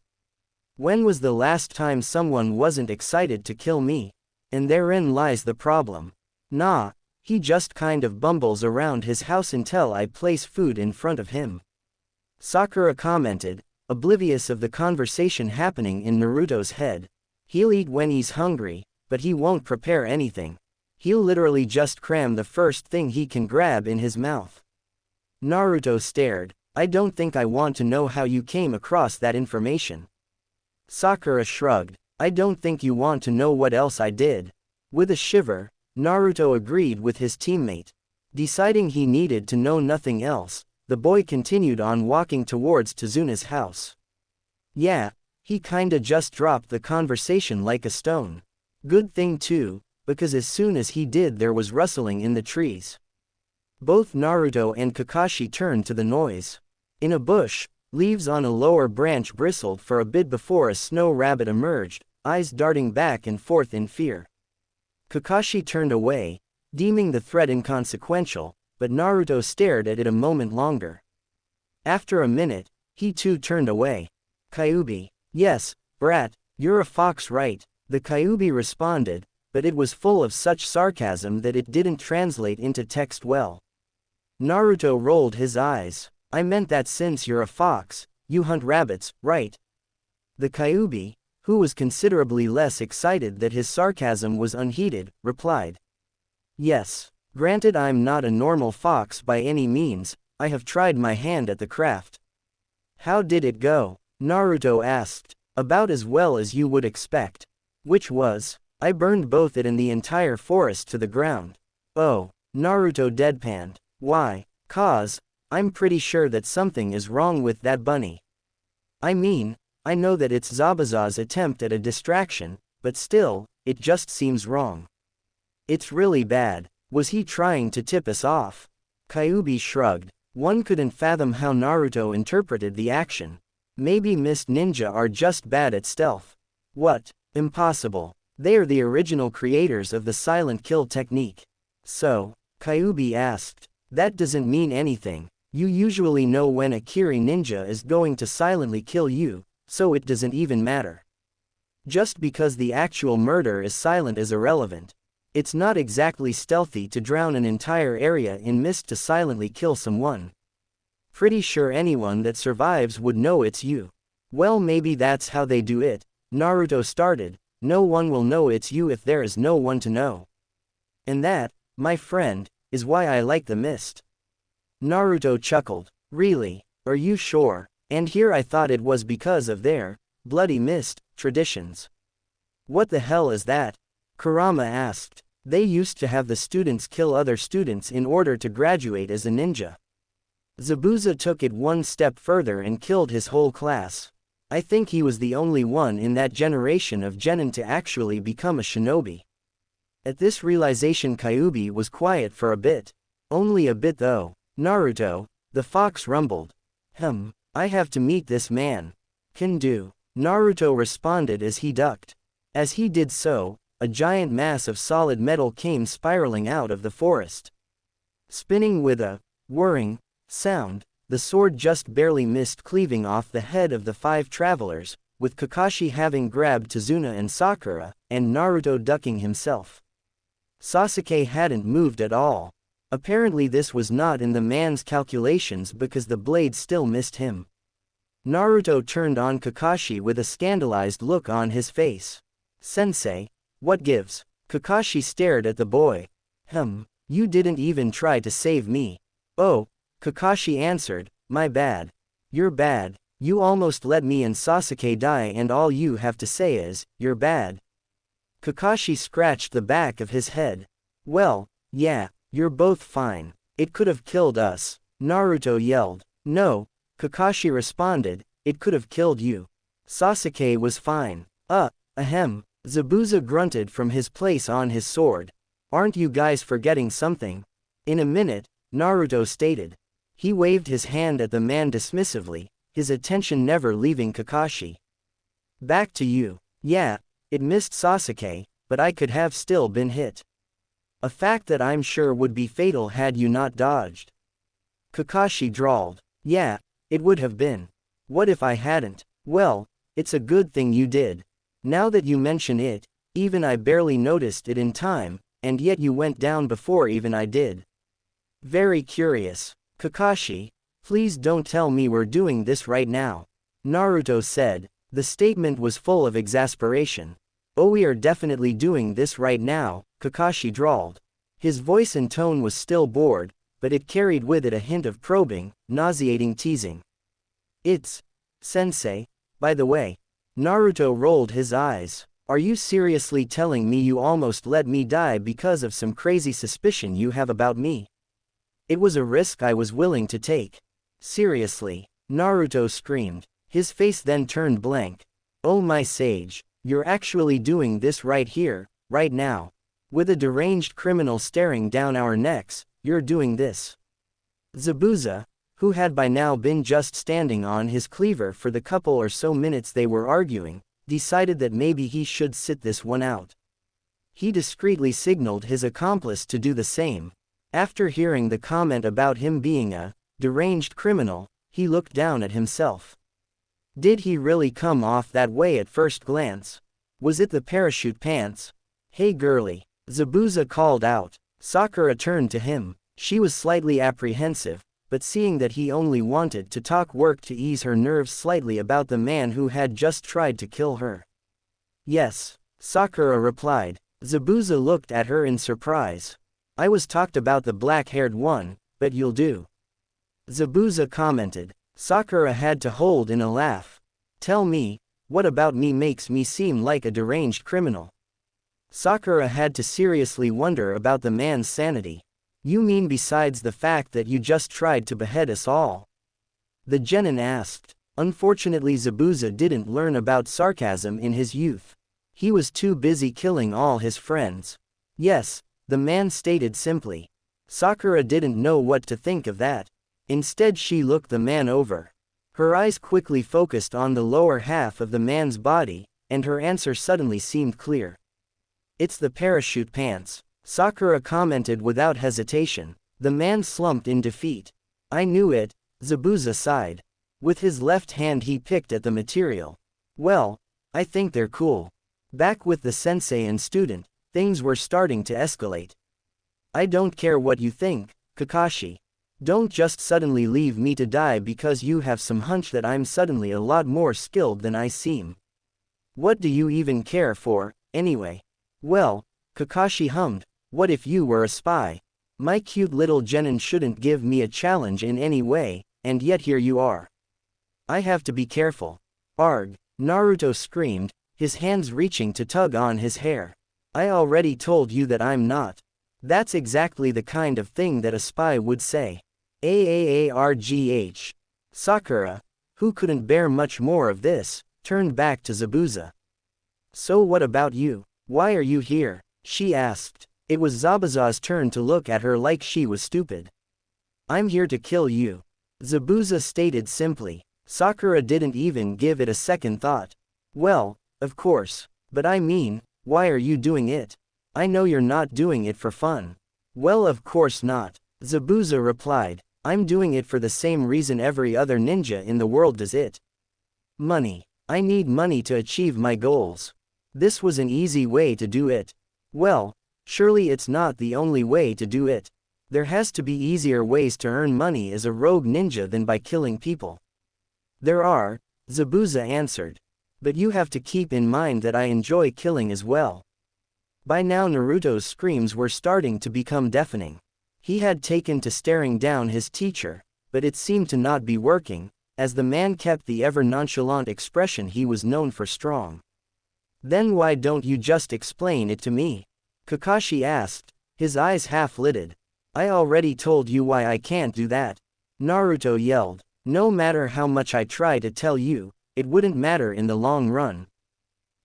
When was the last time someone wasn't excited to kill me? And therein lies the problem. Nah, he just kind of bumbles around his house until I place food in front of him. Sakura commented, oblivious of the conversation happening in Naruto's head. He'll eat when he's hungry, but he won't prepare anything. He'll literally just cram the first thing he can grab in his mouth. Naruto stared. I don't think I want to know how you came across that information. Sakura shrugged. I don't think you want to know what else I did. With a shiver, Naruto agreed with his teammate. Deciding he needed to know nothing else, the boy continued on walking towards Tazuna's house. Yeah, he kinda just dropped the conversation like a stone. Good thing too, because as soon as he did there was rustling in the trees. Both Naruto and Kakashi turned to the noise. In a bush, leaves on a lower branch bristled for a bit before a snow rabbit emerged, eyes darting back and forth in fear. Kakashi turned away, deeming the threat inconsequential, but Naruto stared at it a moment longer. After a minute, he too turned away. Kyuubi. Yes, brat, you're a fox, right? The Kyuubi responded, but it was full of such sarcasm that it didn't translate into text well. Naruto rolled his eyes. I meant that since you're a fox, you hunt rabbits, right? The Kyuubi, who was considerably less excited that his sarcasm was unheeded, replied. Yes. Granted, I'm not a normal fox by any means, I have tried my hand at the craft. How did it go? Naruto asked. About as well as you would expect. Which was? I burned both it and the entire forest to the ground. Oh, Naruto deadpanned. Why? 'Cause I'm pretty sure that something is wrong with that bunny. I mean, I know that it's Zabuza's attempt at a distraction, but still, it just seems wrong. It's really bad. Was he trying to tip us off? Kyuubi shrugged. One couldn't fathom how Naruto interpreted the action. Maybe Mist Ninja are just bad at stealth. What? Impossible. They are the original creators of the silent kill technique. So, Kyuubi asked. That doesn't mean anything. You usually know when a Kiri ninja is going to silently kill you, so it doesn't even matter. Just because the actual murder is silent is irrelevant. It's not exactly stealthy to drown an entire area in mist to silently kill someone. Pretty sure anyone that survives would know it's you. Well, maybe that's how they do it. Naruto started. No one will know it's you if there is no one to know. And that, my friend, is why I like the mist. Naruto chuckled. Really? Are you sure? And here I thought it was because of their bloody mist traditions. What the hell is that? Kurama asked. They used to have the students kill other students in order to graduate as a ninja. Zabuza took it one step further and killed his whole class. I think he was the only one in that generation of genin to actually become a shinobi. At this realization, Kyuubi was quiet for a bit. Only a bit though. Naruto, the fox rumbled. I have to meet this man. Can do. Naruto responded as he ducked. As he did so, a giant mass of solid metal came spiraling out of the forest. Spinning with a whirring sound, the sword just barely missed cleaving off the head of the 5 travelers, with Kakashi having grabbed Tazuna and Sakura, and Naruto ducking himself. Sasuke hadn't moved at all. Apparently this was not in the man's calculations because the blade still missed him. Naruto turned on Kakashi with a scandalized look on his face. Sensei, what gives? Kakashi stared at the boy. You didn't even try to save me. Oh, Kakashi answered, my bad. You're bad. You almost let me and Sasuke die and all you have to say is, you're bad. Kakashi scratched the back of his head. Well, yeah, you're both fine. It could have killed us. Naruto yelled. No, Kakashi responded, it could have killed you. Sasuke was fine. Ahem. Zabuza grunted from his place on his sword. Aren't you guys forgetting something? In a minute, Naruto stated. He waved his hand at the man dismissively, his attention never leaving Kakashi. Back to you. Yeah, it missed Sasuke, but I could have still been hit. A fact that I'm sure would be fatal had you not dodged. Kakashi drawled. Yeah, it would have been. What if I hadn't? Well, it's a good thing you did. Now that you mention it, even I barely noticed it in time, and yet you went down before even I did. Very curious. Kakashi, please don't tell me we're doing this right now. Naruto said. The statement was full of exasperation. Oh, we are definitely doing this right now, Kakashi drawled. His voice and tone was still bored, but it carried with it a hint of probing, nauseating teasing. It's Sensei, by the way. Naruto rolled his eyes. Are you seriously telling me you almost let me die because of some crazy suspicion you have about me? It was a risk I was willing to take. Seriously, Naruto screamed. His face then turned blank. Oh my sage, you're actually doing this right here, right now. With a deranged criminal staring down our necks, you're doing this. Zabuza, who had by now been just standing on his cleaver for the couple or so minutes they were arguing, decided that maybe he should sit this one out. He discreetly signaled his accomplice to do the same. After hearing the comment about him being a deranged criminal, he looked down at himself. Did he really come off that way at first glance? Was it the parachute pants? Hey girlie, Zabuza called out. Sakura turned to him. She was slightly apprehensive, but seeing that he only wanted to talk worked to ease her nerves slightly about the man who had just tried to kill her. Yes, Sakura replied. Zabuza looked at her in surprise. I was talked about the black-haired one, but you'll do. Zabuza commented. Sakura had to hold in a laugh. Tell me, what about me makes me seem like a deranged criminal? Sakura had to seriously wonder about the man's sanity. You mean besides the fact that you just tried to behead us all? The genin asked. Unfortunately Zabuza didn't learn about sarcasm in his youth. He was too busy killing all his friends. Yes, the man stated simply. Sakura didn't know what to think of that. Instead she looked the man over. Her eyes quickly focused on the lower half of the man's body, and her answer suddenly seemed clear. It's the parachute pants, Sakura commented without hesitation. The man slumped in defeat. I knew it, Zabuza sighed. With his left hand he picked at the material. Well, I think they're cool. Back with the sensei and student, things were starting to escalate. I don't care what you think, Kakashi. Don't just suddenly leave me to die because you have some hunch that I'm suddenly a lot more skilled than I seem. What do you even care for, anyway? Well, Kakashi hummed, what if you were a spy? My cute little genin shouldn't give me a challenge in any way, and yet here you are. I have to be careful. Arg, Naruto screamed, his hands reaching to tug on his hair. I already told you that I'm not. That's exactly the kind of thing that a spy would say. Aargh. Sakura, who couldn't bear much more of this, turned back to Zabuza. So what about you? Why are you here? She asked. It was Zabuza's turn to look at her like she was stupid. I'm here to kill you. Zabuza stated simply. Sakura didn't even give it a second thought. Well, of course, but I mean, why are you doing it? I know you're not doing it for fun. Well, of course not, Zabuza replied. I'm doing it for the same reason every other ninja in the world does it. Money. I need money to achieve my goals. This was an easy way to do it. Well, surely it's not the only way to do it. There has to be easier ways to earn money as a rogue ninja than by killing people. There are, Zabuza answered. But you have to keep in mind that I enjoy killing as well. By now Naruto's screams were starting to become deafening. He had taken to staring down his teacher, but it seemed to not be working, as the man kept the ever-nonchalant expression he was known for strong. Then why don't you just explain it to me? Kakashi asked, his eyes half-lidded. I already told you why I can't do that. Naruto yelled. No matter how much I try to tell you, it wouldn't matter in the long run.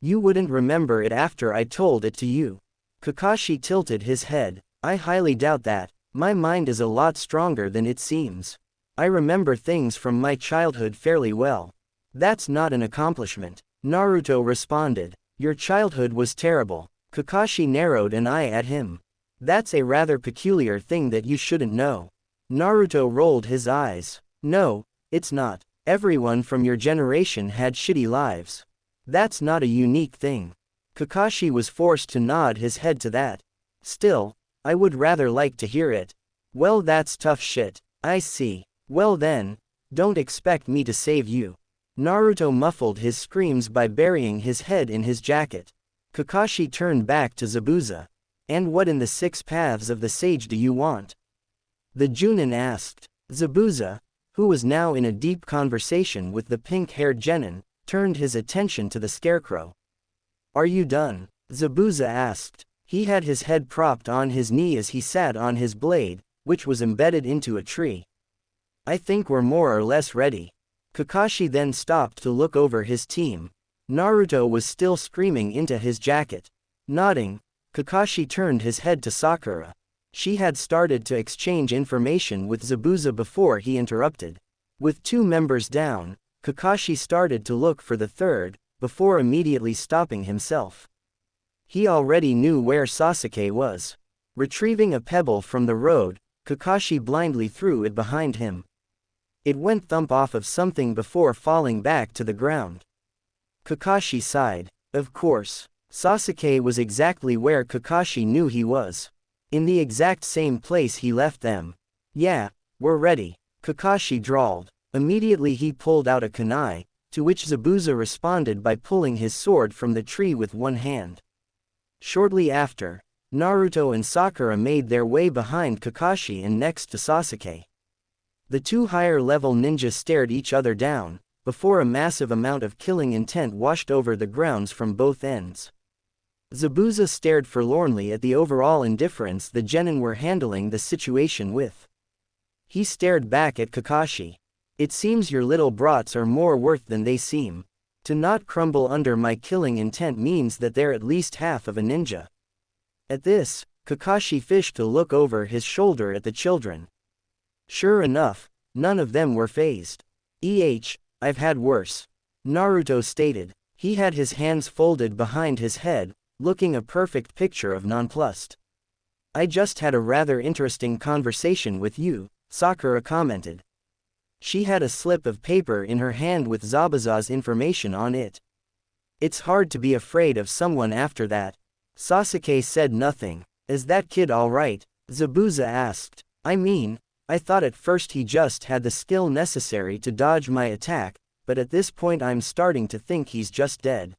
You wouldn't remember it after I told it to you. Kakashi tilted his head. I highly doubt that. My mind is a lot stronger than it seems. I remember things from my childhood fairly well. That's not an accomplishment. Naruto responded. Your childhood was terrible. Kakashi narrowed an eye at him. That's a rather peculiar thing that you shouldn't know. Naruto rolled his eyes. No, it's not. Everyone from your generation had shitty lives. That's not a unique thing. Kakashi was forced to nod his head to that. Still, I would rather like to hear it. Well, that's tough shit. I see. Well then, don't expect me to save you. Naruto muffled his screams by burying his head in his jacket. Kakashi turned back to Zabuza. And what in the 6 paths of the sage do you want? The Junin asked. Zabuza, who was now in a deep conversation with the pink-haired genin, turned his attention to the scarecrow. Are you done? Zabuza asked. He had his head propped on his knee as he sat on his blade, which was embedded into a tree. I think we're more or less ready. Kakashi then stopped to look over his team. Naruto was still screaming into his jacket. Nodding, Kakashi turned his head to Sakura. She had started to exchange information with Zabuza before he interrupted. With 2 members down, Kakashi started to look for the third, before immediately stopping himself. He already knew where Sasuke was. Retrieving a pebble from the road, Kakashi blindly threw it behind him. It went thump off of something before falling back to the ground. Kakashi sighed. Of course, Sasuke was exactly where Kakashi knew he was. In the exact same place he left them. Yeah, we're ready, Kakashi drawled. Immediately he pulled out a kunai, to which Zabuza responded by pulling his sword from the tree with one hand. Shortly after, Naruto and Sakura made their way behind Kakashi and next to Sasuke. The 2 higher-level ninjas stared each other down, before a massive amount of killing intent washed over the grounds from both ends. Zabuza stared forlornly at the overall indifference the genin were handling the situation with. He stared back at Kakashi. It seems your little brats are more worth than they seem. To not crumble under my killing intent means that they're at least half of a ninja. At this, Kakashi fished to look over his shoulder at the children. Sure enough, none of them were fazed. I've had worse. Naruto stated. He had his hands folded behind his head, looking a perfect picture of nonplussed. I just had a rather interesting conversation with you, Sakura commented. She had a slip of paper in her hand with Zabuza's information on it. It's hard to be afraid of someone after that. Sasuke said nothing. Is that kid alright? Zabuza asked. I mean, I thought at first he just had the skill necessary to dodge my attack, but at this point I'm starting to think he's just dead.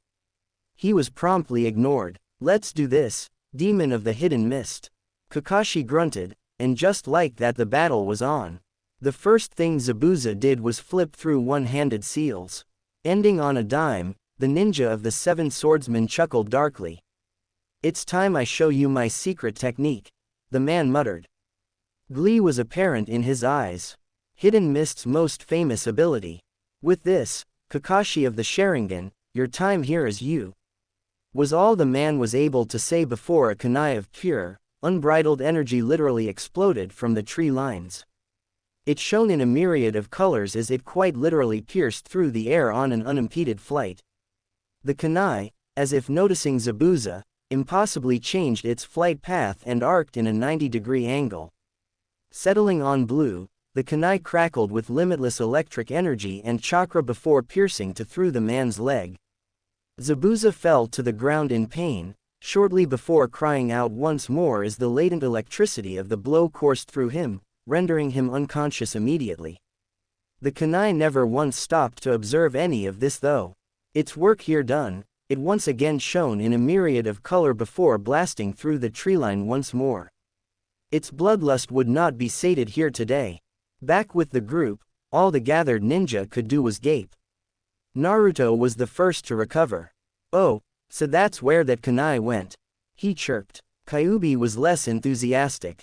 He was promptly ignored. Let's do this, Demon of the Hidden Mist. Kakashi grunted, and just like that the battle was on. The first thing Zabuza did was flip through one-handed seals. Ending on a dime, the ninja of the 7 swordsmen chuckled darkly. It's time I show you my secret technique, the man muttered. Glee was apparent in his eyes. Hidden Mist's most famous ability. With this, Kakashi of the Sharingan, your time here is you. Was all the man was able to say before a kunai of pure, unbridled energy literally exploded from the tree lines. It shone in a myriad of colors as it quite literally pierced through the air on an unimpeded flight. The kunai, as if noticing Zabuza, impossibly changed its flight path and arced in a 90-degree angle. Settling on blue, the kunai crackled with limitless electric energy and chakra before piercing to through the man's leg. Zabuza fell to the ground in pain, shortly before crying out once more as the latent electricity of the blow coursed through him, rendering him unconscious immediately. The kunai never once stopped to observe any of this though. Its work here done, it once again shone in a myriad of color before blasting through the treeline once more. Its bloodlust would not be sated here today. Back with the group, all the gathered ninja could do was gape. Naruto was the first to recover. Oh, so that's where that kunai went. He chirped. Kyuubi was less enthusiastic.